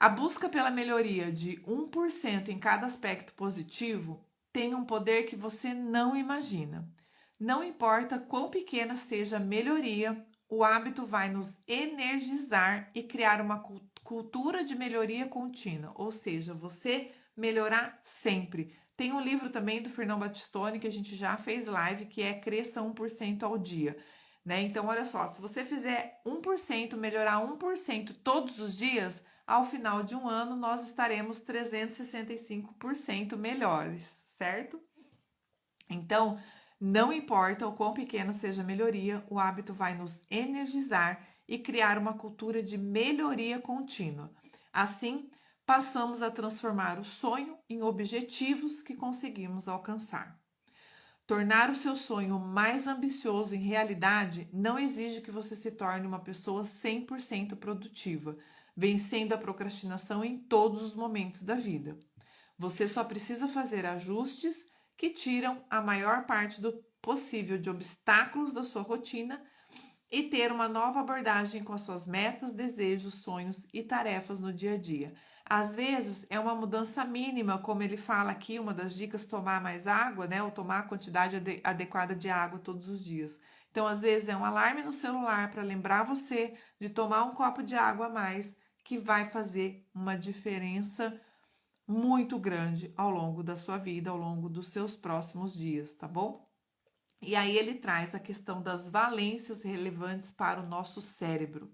A busca pela melhoria de 1% em cada aspecto positivo tem um poder que você não imagina. Não importa quão pequena seja a melhoria, o hábito vai nos energizar e criar uma cultura de melhoria contínua, ou seja, você melhorar sempre. Tem um livro também do Fernão Battistoni que a gente já fez live, que é Cresça 1% ao dia. Né? Então, olha só, se você fizer 1%, melhorar 1% todos os dias, ao final de um ano nós estaremos 365% melhores, certo? Então, não importa o quão pequena seja a melhoria, o hábito vai nos energizar e criar uma cultura de melhoria contínua. Assim, passamos a transformar o sonho em objetivos que conseguimos alcançar. Tornar o seu sonho mais ambicioso em realidade não exige que você se torne uma pessoa 100% produtiva, vencendo a procrastinação em todos os momentos da vida. Você só precisa fazer ajustes que tiram a maior parte do possível de obstáculos da sua rotina e ter uma nova abordagem com as suas metas, desejos, sonhos e tarefas no dia a dia. Às vezes é uma mudança mínima, como ele fala aqui, uma das dicas, tomar mais água, né? Ou tomar a quantidade adequada de água todos os dias. Então, às vezes é um alarme no celular para lembrar você de tomar um copo de água a mais, que vai fazer uma diferença muito grande ao longo da sua vida, ao longo dos seus próximos dias, tá bom? E aí ele traz a questão das valências relevantes para o nosso cérebro.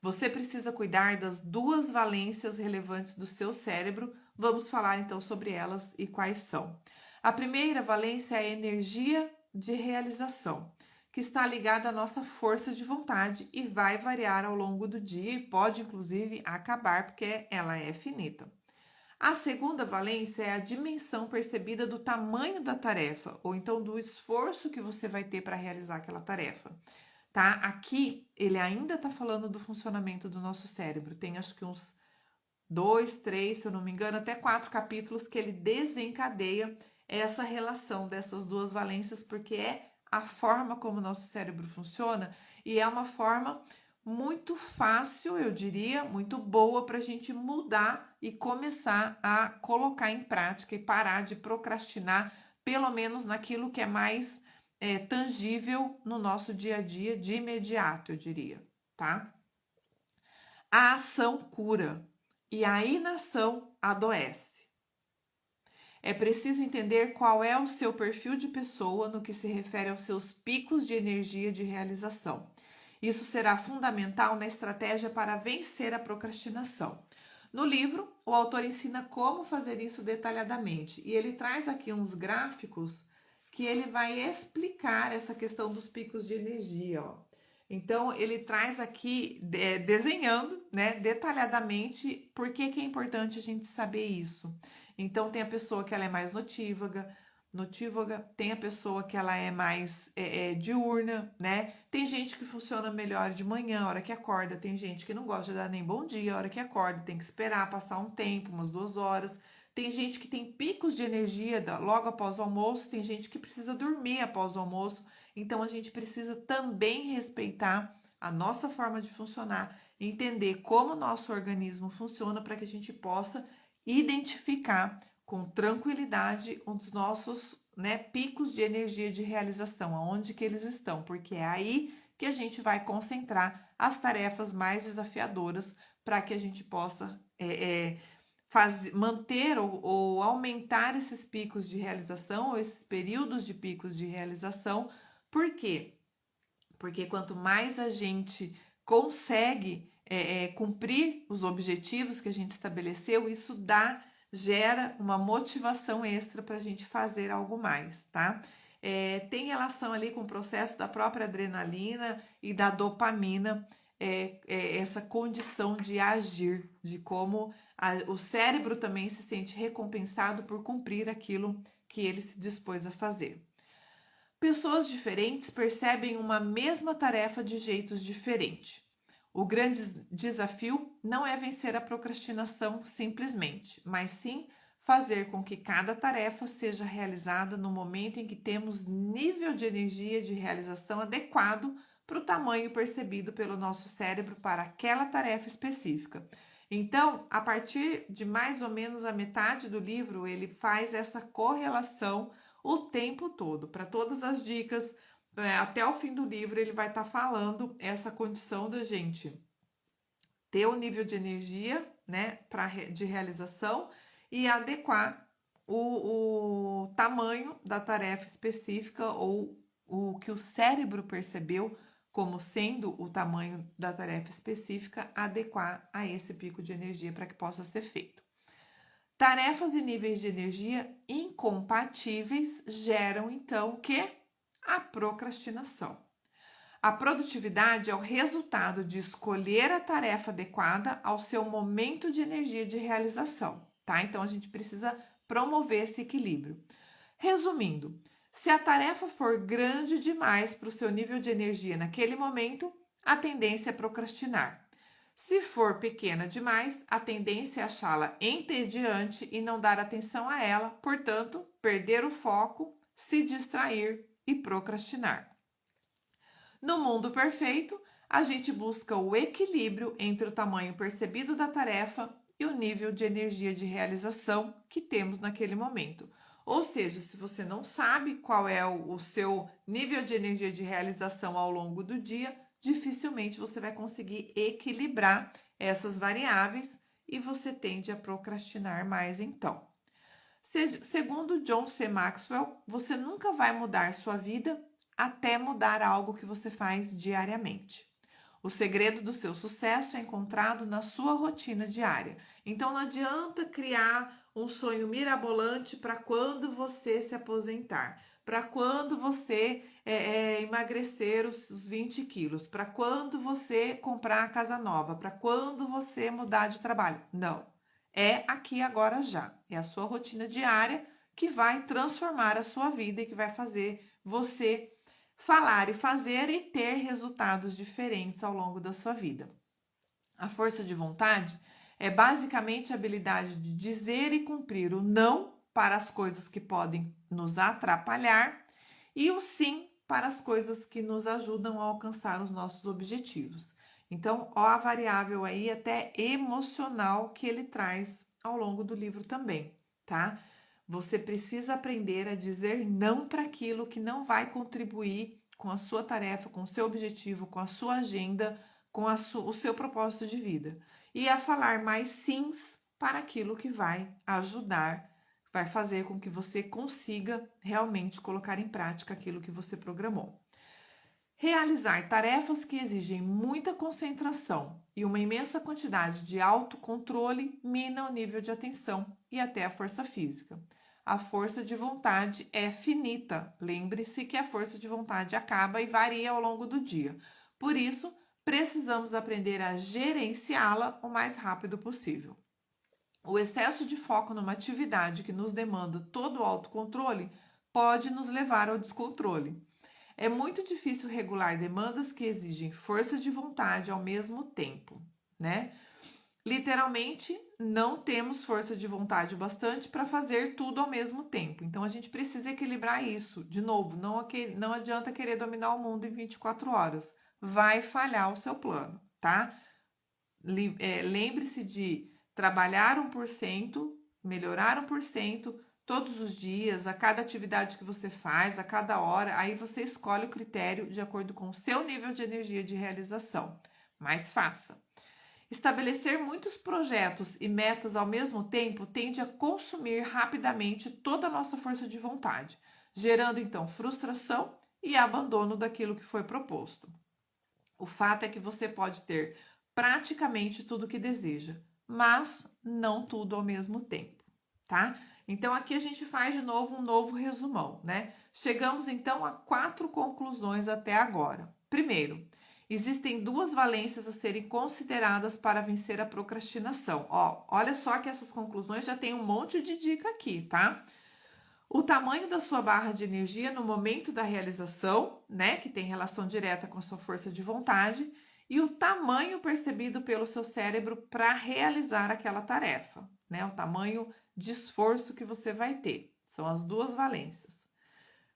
Você precisa cuidar das 2 valências relevantes do seu cérebro. Vamos falar então sobre elas e quais são. A primeira valência é a energia de realização, que está ligada à nossa força de vontade e vai variar ao longo do dia e pode, inclusive, acabar, porque ela é finita. A segunda valência é a dimensão percebida do tamanho da tarefa, ou então do esforço que você vai ter para realizar aquela tarefa. Tá? Aqui ele ainda está falando do funcionamento do nosso cérebro. Tem acho que uns 2, 3, se eu não me engano, até 4 capítulos que ele desencadeia essa relação dessas duas valências, porque é a forma como o nosso cérebro funciona e é uma forma muito fácil, eu diria, muito boa para a gente mudar e começar a colocar em prática e parar de procrastinar, pelo menos naquilo que é mais tangível no nosso dia a dia, de imediato, eu diria, tá? A ação cura e a inação adoece. É preciso entender qual é o seu perfil de pessoa no que se refere aos seus picos de energia de realização. Isso será fundamental na estratégia para vencer a procrastinação. No livro, o autor ensina como fazer isso detalhadamente e ele traz aqui uns gráficos que ele vai explicar essa questão dos picos de energia, ó. Então, ele traz aqui, desenhando, né, detalhadamente, por que é importante a gente saber isso. Então, tem a pessoa que ela é mais notívaga, tem a pessoa que ela é mais diurna, né? Tem gente que funciona melhor de manhã, a hora que acorda. Tem gente que não gosta de dar nem bom dia, a hora que acorda. Tem que esperar passar um tempo, umas 2 horas. Tem gente que tem picos de energia logo após o almoço. Tem gente que precisa dormir após o almoço. Então, a gente precisa também respeitar a nossa forma de funcionar, entender como o nosso organismo funciona para que a gente possa identificar com tranquilidade os nossos, né, picos de energia de realização, aonde que eles estão, porque é aí que a gente vai concentrar as tarefas mais desafiadoras para que a gente possa manter ou aumentar esses picos de realização, ou esses períodos de picos de realização. Por quê? Porque quanto mais a gente consegue cumprir os objetivos que a gente estabeleceu, isso gera uma motivação extra para a gente fazer algo mais, tá? Tem relação ali com o processo da própria adrenalina e da dopamina, essa condição de agir, de como o cérebro também se sente recompensado por cumprir aquilo que ele se dispôs a fazer. Pessoas diferentes percebem uma mesma tarefa de jeitos diferentes. O grande desafio não é vencer a procrastinação simplesmente, mas sim fazer com que cada tarefa seja realizada no momento em que temos nível de energia de realização adequado para o tamanho percebido pelo nosso cérebro para aquela tarefa específica. Então, a partir de mais ou menos a metade do livro, ele faz essa correlação o tempo todo, para todas as dicas, até o fim do livro ele vai estar falando essa condição da gente ter o nível de energia, né, de realização e adequar o tamanho da tarefa específica ou o que o cérebro percebeu como sendo o tamanho da tarefa específica, adequar a esse pico de energia para que possa ser feito. Tarefas e níveis de energia incompatíveis geram, então, o quê? A procrastinação. A produtividade é o resultado de escolher a tarefa adequada ao seu momento de energia de realização, tá? Então, a gente precisa promover esse equilíbrio. Resumindo, se a tarefa for grande demais para o seu nível de energia naquele momento, a tendência é procrastinar. Se for pequena demais, a tendência é achá-la entediante e não dar atenção a ela, portanto, perder o foco, se distrair e procrastinar. No mundo perfeito, a gente busca o equilíbrio entre o tamanho percebido da tarefa e o nível de energia de realização que temos naquele momento. Ou seja, se você não sabe qual é o seu nível de energia de realização ao longo do dia, dificilmente você vai conseguir equilibrar essas variáveis e você tende a procrastinar mais então. Segundo John C. Maxwell, você nunca vai mudar sua vida até mudar algo que você faz diariamente. O segredo do seu sucesso é encontrado na sua rotina diária. Então não adianta criar um sonho mirabolante para quando você se aposentar, para quando você emagrecer os 20 quilos, para quando você comprar a casa nova, para quando você mudar de trabalho. Não, é aqui agora já, é a sua rotina diária que vai transformar a sua vida e que vai fazer você falar e fazer e ter resultados diferentes ao longo da sua vida. A força de vontade é basicamente a habilidade de dizer e cumprir o não para as coisas que podem nos atrapalhar e o sim para as coisas que nos ajudam a alcançar os nossos objetivos. Então, ó, a variável aí até emocional que ele traz ao longo do livro também, tá? Você precisa aprender a dizer não para aquilo que não vai contribuir com a sua tarefa, com o seu objetivo, com a sua agenda, com o seu propósito de vida. E a falar mais sims para aquilo que vai ajudar, vai fazer com que você consiga realmente colocar em prática aquilo que você programou. Realizar tarefas que exigem muita concentração e uma imensa quantidade de autocontrole mina o nível de atenção e até a força física. A força de vontade é finita. Lembre-se que a força de vontade acaba e varia ao longo do dia. Por isso, precisamos aprender a gerenciá-la o mais rápido possível. O excesso de foco numa atividade que nos demanda todo o autocontrole pode nos levar ao descontrole. É muito difícil regular demandas que exigem força de vontade ao mesmo tempo, né? Literalmente, não temos força de vontade bastante para fazer tudo ao mesmo tempo. Então, a gente precisa equilibrar isso. De novo, não adianta querer dominar o mundo em 24 horas. Vai falhar o seu plano, tá? Lembre-se de trabalhar 1%, melhorar 1%, todos os dias, a cada atividade que você faz, a cada hora, aí você escolhe o critério de acordo com o seu nível de energia de realização. Mas faça. Estabelecer muitos projetos e metas ao mesmo tempo tende a consumir rapidamente toda a nossa força de vontade, gerando então frustração e abandono daquilo que foi proposto. O fato é que você pode ter praticamente tudo o que deseja, mas não tudo ao mesmo tempo, tá? Então aqui a gente faz de novo um novo resumão, né? Chegamos então a 4 conclusões até agora. Primeiro, existem 2 valências a serem consideradas para vencer a procrastinação. Ó, olha só que essas conclusões já tem um monte de dica aqui, tá? O tamanho da sua barra de energia no momento da realização, né, que tem relação direta com a sua força de vontade, e o tamanho percebido pelo seu cérebro para realizar aquela tarefa, né, o tamanho de esforço que você vai ter. São as 2 valências.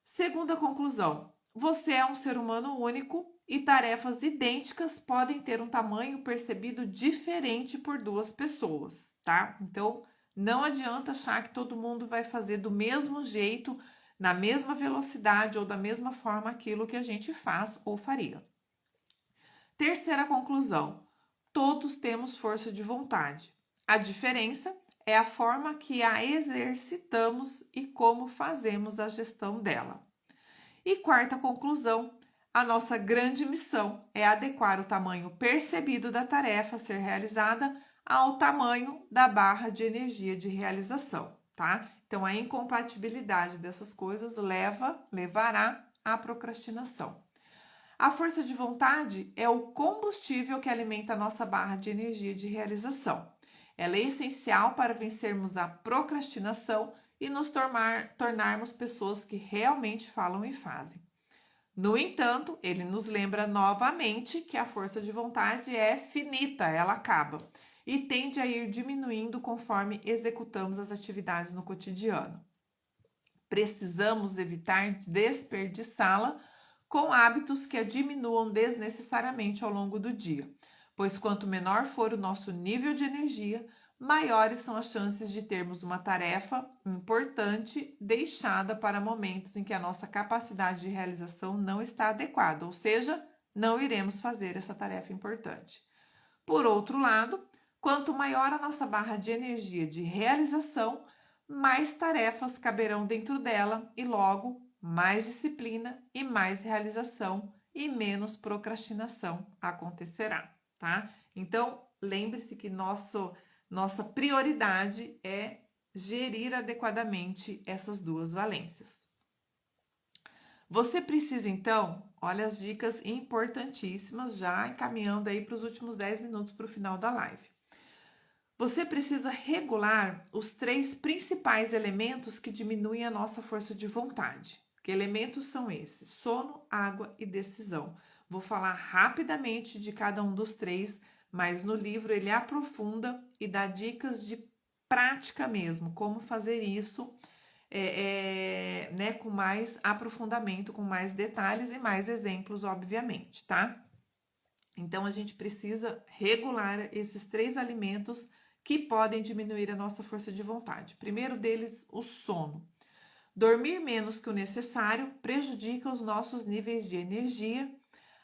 Segunda conclusão: você é um ser humano único e tarefas idênticas podem ter um tamanho percebido diferente por 2 pessoas, tá? Então, não adianta achar que todo mundo vai fazer do mesmo jeito, na mesma velocidade ou da mesma forma aquilo que a gente faz ou faria. Terceira conclusão: todos temos força de vontade. A diferença é a forma que a exercitamos e como fazemos a gestão dela. E quarta conclusão: a nossa grande missão é adequar o tamanho percebido da tarefa a ser realizada ao tamanho da barra de energia de realização, tá? Então, a incompatibilidade dessas coisas levará à procrastinação. A força de vontade é o combustível que alimenta a nossa barra de energia de realização. Ela é essencial para vencermos a procrastinação e nos tornarmos pessoas que realmente falam e fazem. No entanto, ele nos lembra novamente que a força de vontade é finita, ela acaba, e tende a ir diminuindo conforme executamos as atividades no cotidiano. Precisamos evitar desperdiçá-la com hábitos que a diminuam desnecessariamente ao longo do dia, pois quanto menor for o nosso nível de energia, maiores são as chances de termos uma tarefa importante deixada para momentos em que a nossa capacidade de realização não está adequada, ou seja, não iremos fazer essa tarefa importante. Por outro lado, quanto maior a nossa barra de energia de realização, mais tarefas caberão dentro dela e logo mais disciplina e mais realização e menos procrastinação acontecerá, tá? Então, lembre-se que nossa prioridade é gerir adequadamente essas duas valências. Você precisa, então, olha as dicas importantíssimas, já encaminhando aí para os últimos 10 minutos para o final da live. Você precisa regular os 3 principais elementos que diminuem a nossa força de vontade. Que elementos são esses? Sono, água e decisão. Vou falar rapidamente de cada um dos 3, mas no livro ele aprofunda e dá dicas de prática mesmo, como fazer isso né, com mais aprofundamento, com mais detalhes e mais exemplos, obviamente, tá? Então, a gente precisa regular esses 3 alimentos que podem diminuir a nossa força de vontade. Primeiro deles, o sono. Dormir menos que o necessário prejudica os nossos níveis de energia,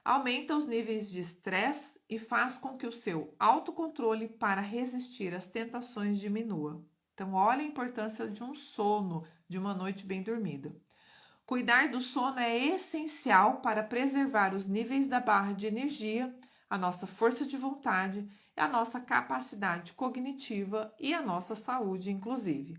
aumenta os níveis de estresse e faz com que o seu autocontrole para resistir às tentações diminua. Então, olha a importância de um sono, de uma noite bem dormida. Cuidar do sono é essencial para preservar os níveis da barra de energia, a nossa força de vontade, a nossa capacidade cognitiva e a nossa saúde, inclusive.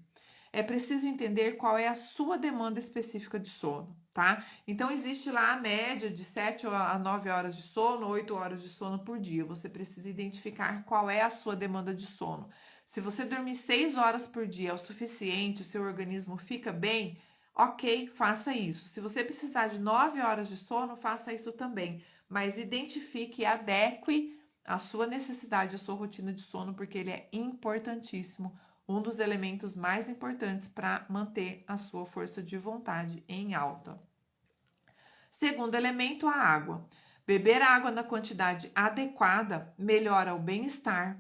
É preciso entender qual é a sua demanda específica de sono, tá? Então, existe lá a média de 7 a 9 horas de sono, 8 horas de sono por dia. Você precisa identificar qual é a sua demanda de sono. Se você dormir 6 horas por dia é o suficiente, o seu organismo fica bem, ok, faça isso. Se você precisar de 9 horas de sono, faça isso também. Mas identifique e adeque a sua necessidade, a sua rotina de sono, porque ele é importantíssimo, um dos elementos mais importantes para manter a sua força de vontade em alta. Segundo elemento, a água. Beber água na quantidade adequada melhora o bem-estar,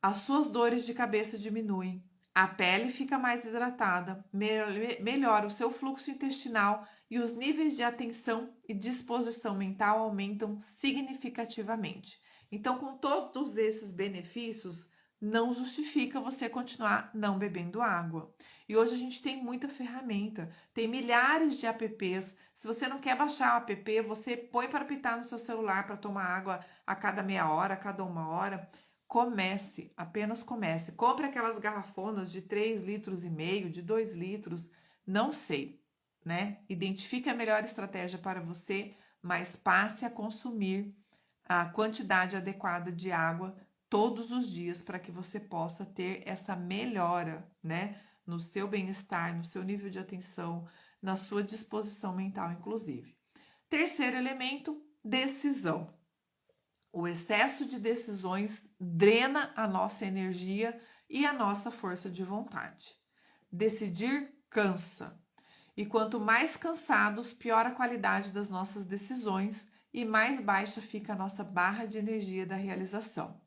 as suas dores de cabeça diminuem, a pele fica mais hidratada, melhora o seu fluxo intestinal e os níveis de atenção e disposição mental aumentam significativamente. Então, com todos esses benefícios, não justifica você continuar não bebendo água. E hoje a gente tem muita ferramenta, tem milhares de apps. Se você não quer baixar o app, você põe para apitar no seu celular para tomar água a cada meia hora, a cada 1 hora. Comece, apenas comece. Compre aquelas garrafonas de 3,5 litros, de 2 litros, não sei, né? Identifique a melhor estratégia para você, mas passe a consumir a quantidade adequada de água todos os dias para que você possa ter essa melhora, né? No seu bem-estar, no seu nível de atenção, na sua disposição mental, inclusive. Terceiro elemento, decisão. O excesso de decisões drena a nossa energia e a nossa força de vontade. Decidir cansa. E quanto mais cansados, pior a qualidade das nossas decisões e mais baixa fica a nossa barra de energia da realização.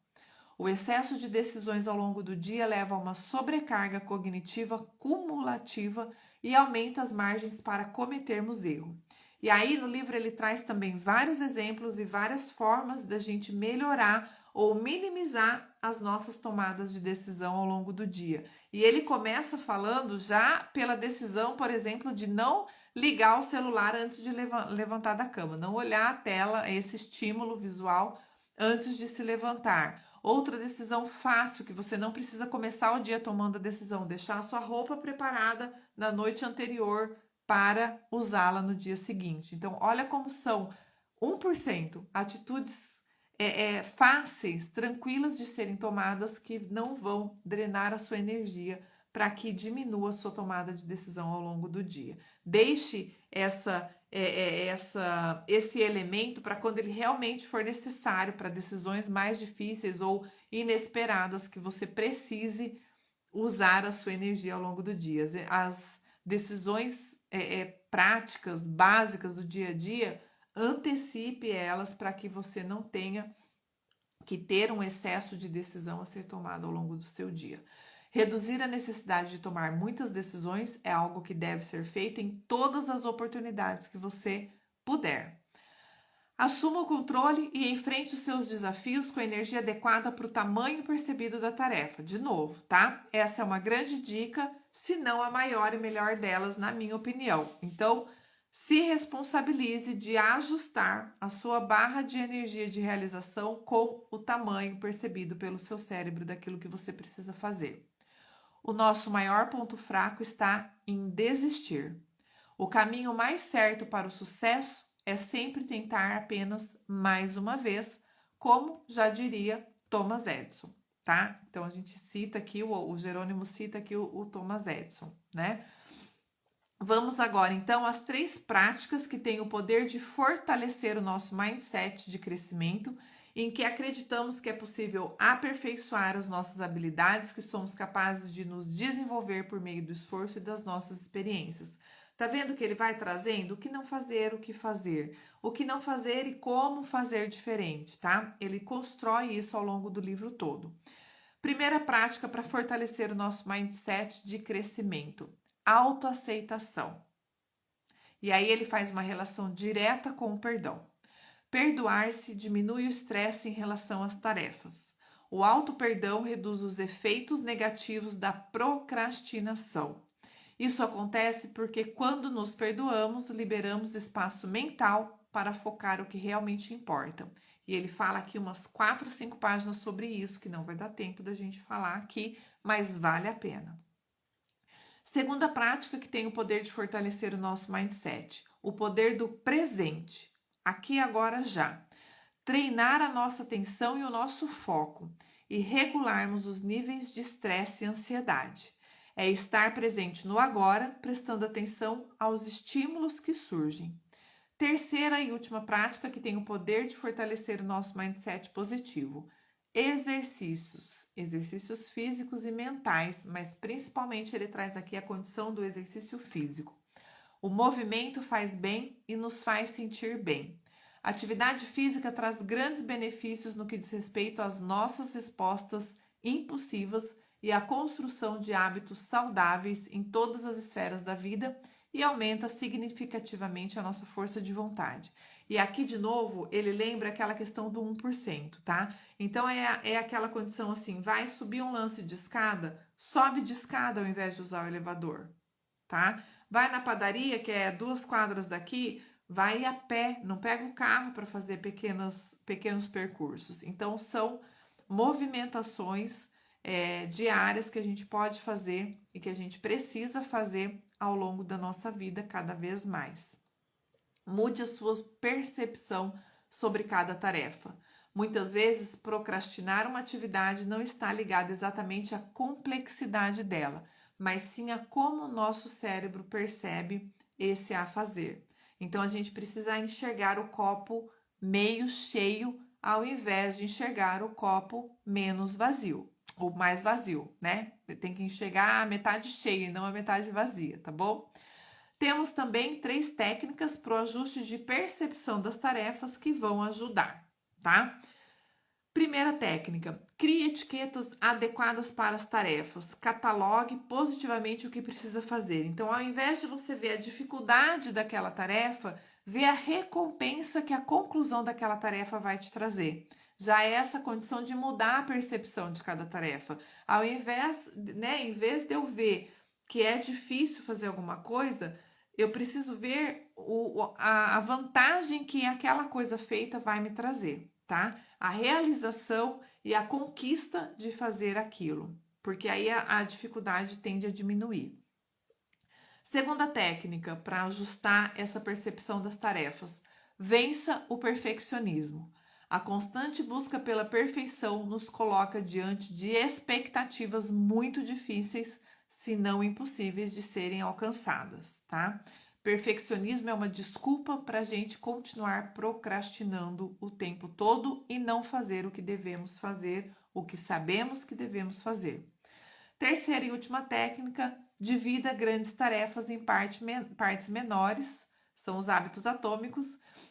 O excesso de decisões ao longo do dia leva a uma sobrecarga cognitiva cumulativa e aumenta as margens para cometermos erro. E aí no livro ele traz também vários exemplos e várias formas da gente melhorar ou minimizar as nossas tomadas de decisão ao longo do dia. E ele começa falando já pela decisão, por exemplo, de não ligar o celular antes de levantar da cama, não olhar a tela, esse estímulo visual antes de se levantar. Outra decisão fácil, que você não precisa começar o dia tomando a decisão, deixar a sua roupa preparada na noite anterior para usá-la no dia seguinte. Então, olha como são 1% atitudes fáceis, tranquilas de serem tomadas, que não vão drenar a sua energia para que diminua a sua tomada de decisão ao longo do dia. Deixe esse elemento para quando ele realmente for necessário, para decisões mais difíceis ou inesperadas, que você precise usar a sua energia ao longo do dia. As decisões práticas, básicas do dia a dia, antecipe elas para que você não tenha que ter um excesso de decisão a ser tomado ao longo do seu dia. Reduzir a necessidade de tomar muitas decisões é algo que deve ser feito em todas as oportunidades que você puder. Assuma o controle e enfrente os seus desafios com a energia adequada para o tamanho percebido da tarefa. De novo, tá? Essa é uma grande dica, se não a maior e melhor delas, na minha opinião. Então, se responsabilize de ajustar a sua barra de energia de realização com o tamanho percebido pelo seu cérebro daquilo que você precisa fazer. O nosso maior ponto fraco está em desistir. O caminho mais certo para o sucesso é sempre tentar apenas mais uma vez, como já diria Thomas Edison, tá? Então a gente cita aqui, o Jerônimo cita aqui o Thomas Edison, né? Vamos agora então às 3 práticas que têm o poder de fortalecer o nosso mindset de crescimento, em que acreditamos que é possível aperfeiçoar as nossas habilidades, que somos capazes de nos desenvolver por meio do esforço e das nossas experiências. Tá vendo que ele vai trazendo o que não fazer, o que não fazer e como fazer diferente, tá? Ele constrói isso ao longo do livro todo. Primeira prática para fortalecer o nosso mindset de crescimento: autoaceitação. E aí ele faz uma relação direta com o perdão. Perdoar-se diminui o estresse em relação às tarefas. O auto-perdão reduz os efeitos negativos da procrastinação. Isso acontece porque quando nos perdoamos, liberamos espaço mental para focar o que realmente importa. E ele fala aqui umas 4 ou 5 páginas sobre isso, que não vai dar tempo da gente falar aqui, mas vale a pena. Segunda prática que tem o poder de fortalecer o nosso mindset, o poder do presente, aqui, agora, já. Treinar a nossa atenção e o nosso foco e regularmos os níveis de estresse e ansiedade. É estar presente no agora, prestando atenção aos estímulos que surgem. Terceira e última prática que tem o poder de fortalecer o nosso mindset positivo: exercícios. Exercícios físicos e mentais, mas principalmente ele traz aqui a condição do exercício físico. O movimento faz bem e nos faz sentir bem. A atividade física traz grandes benefícios no que diz respeito às nossas respostas impulsivas e à construção de hábitos saudáveis em todas as esferas da vida e aumenta significativamente a nossa força de vontade. E aqui, de novo, ele lembra aquela questão do 1%, tá? Então, é aquela condição assim, vai subir um lance de escada, sobe de escada ao invés de usar o elevador, tá? Vai na padaria, que é 2 quadras daqui, vai a pé, não pega o carro para fazer pequenos percursos. Então, são movimentações diárias que a gente pode fazer e que a gente precisa fazer ao longo da nossa vida cada vez mais. Mude a sua percepção sobre cada tarefa. Muitas vezes, procrastinar uma atividade não está ligado exatamente à complexidade dela, mas sim a como o nosso cérebro percebe esse a fazer. Então, a gente precisa enxergar o copo meio cheio ao invés de enxergar o copo menos vazio, ou mais vazio, né? Tem que enxergar a metade cheia e não a metade vazia, tá bom? Temos também 3 técnicas para o ajuste de percepção das tarefas que vão ajudar, tá? Primeira técnica: crie etiquetas adequadas para as tarefas. Catalogue positivamente o que precisa fazer. Então, ao invés de você ver a dificuldade daquela tarefa, vê a recompensa que a conclusão daquela tarefa vai te trazer. Já é essa condição de mudar a percepção de cada tarefa. Ao invés, em vez de eu ver que é difícil fazer alguma coisa, eu preciso ver a vantagem que aquela coisa feita vai me trazer, tá? A realização e a conquista de fazer aquilo, porque aí a dificuldade tende a diminuir. Segunda técnica para ajustar essa percepção das tarefas: vença o perfeccionismo. A constante busca pela perfeição nos coloca diante de expectativas muito difíceis, se não impossíveis, de serem alcançadas, tá? Perfeccionismo é uma desculpa para a gente continuar procrastinando o tempo todo e não fazer o que devemos fazer, o que sabemos que devemos fazer. Terceira e última técnica: divida grandes tarefas em partes menores, são os hábitos atômicos,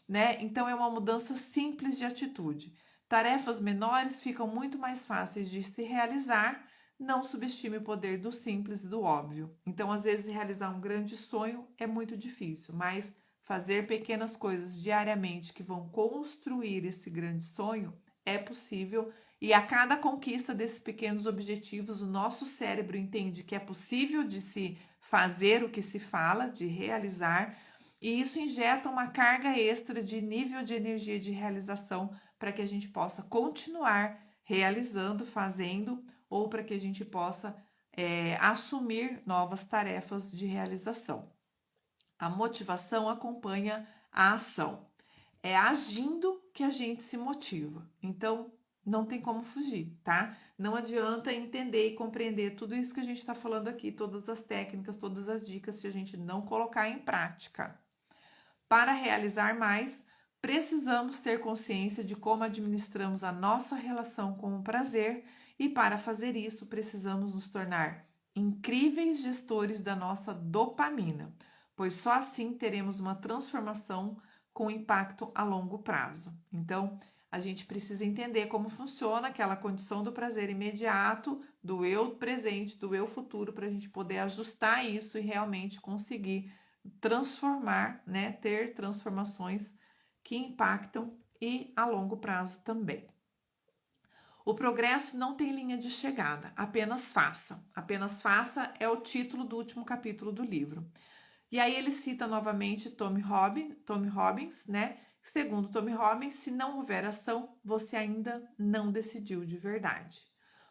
né? Então, é uma mudança simples de atitude. Tarefas menores ficam muito mais fáceis de se realizar. Não subestime o poder do simples e do óbvio. Então, às vezes, realizar um grande sonho é muito difícil, mas fazer pequenas coisas diariamente que vão construir esse grande sonho é possível. E a cada conquista desses pequenos objetivos, o nosso cérebro entende que é possível de se fazer o que se fala, de realizar, e isso injeta uma carga extra de nível de energia de realização para que a gente possa continuar realizando, fazendo, ou para que a gente possa assumir novas tarefas de realização. A motivação acompanha a ação. É agindo que a gente se motiva. Então, não tem como fugir, tá? Não adianta entender e compreender tudo isso que a gente está falando aqui, todas as técnicas, todas as dicas, se a gente não colocar em prática. Para realizar mais, precisamos ter consciência de como administramos a nossa relação com o prazer e, para fazer isso, precisamos nos tornar incríveis gestores da nossa dopamina, pois só assim teremos uma transformação com impacto a longo prazo. Então, a gente precisa entender como funciona aquela condição do prazer imediato, do eu presente, do eu futuro, para a gente poder ajustar isso e realmente conseguir transformar, né, ter transformações que impactam e a longo prazo também. O progresso não tem linha de chegada, apenas faça. Apenas faça é o título do último capítulo do livro. E aí ele cita novamente Tony Robbins, né? Segundo Tony Robbins, se não houver ação, você ainda não decidiu de verdade.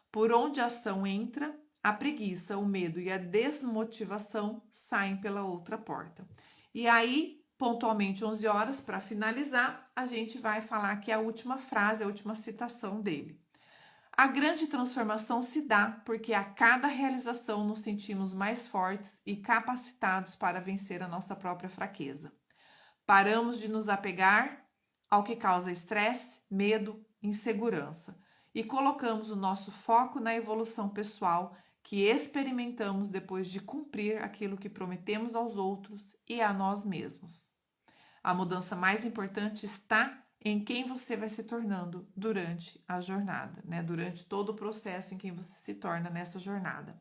Por onde a ação entra, a preguiça, o medo e a desmotivação saem pela outra porta. E aí, pontualmente 11 horas, para finalizar, a gente vai falar que é a última frase, a última citação dele. A grande transformação se dá porque a cada realização nos sentimos mais fortes e capacitados para vencer a nossa própria fraqueza. Paramos de nos apegar ao que causa estresse, medo, insegurança e colocamos o nosso foco na evolução pessoal que experimentamos depois de cumprir aquilo que prometemos aos outros e a nós mesmos. A mudança mais importante está em quem você vai se tornando durante a jornada, né? Durante todo o processo em quem você se torna nessa jornada.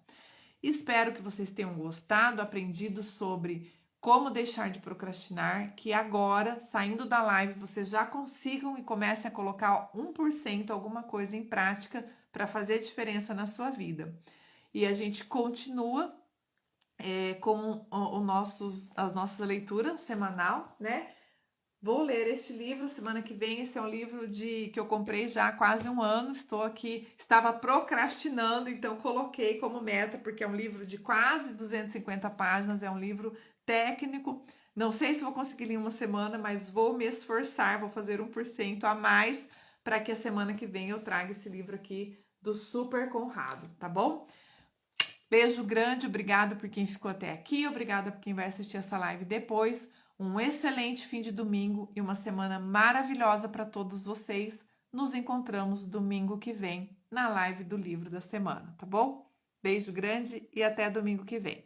Espero que vocês tenham gostado, aprendido sobre como deixar de procrastinar, que agora, saindo da live, vocês já consigam e comecem a colocar 1%, alguma coisa em prática para fazer diferença na sua vida. E a gente continua com as nossas leituras semanal, né? Vou ler este livro semana que vem. Esse é um livro que eu comprei já há quase um ano. Estou aqui, estava procrastinando, então coloquei como meta, porque é um livro de quase 250 páginas, é um livro técnico. Não sei se vou conseguir em uma semana, mas vou me esforçar, vou fazer 1% a mais para que a semana que vem eu traga esse livro aqui do Super Conrado, tá bom? Beijo grande, obrigado por quem ficou até aqui, obrigada por quem vai assistir essa live depois. Um excelente fim de domingo e uma semana maravilhosa para todos vocês. Nos encontramos domingo que vem na live do livro da semana, tá bom? Beijo grande e até domingo que vem.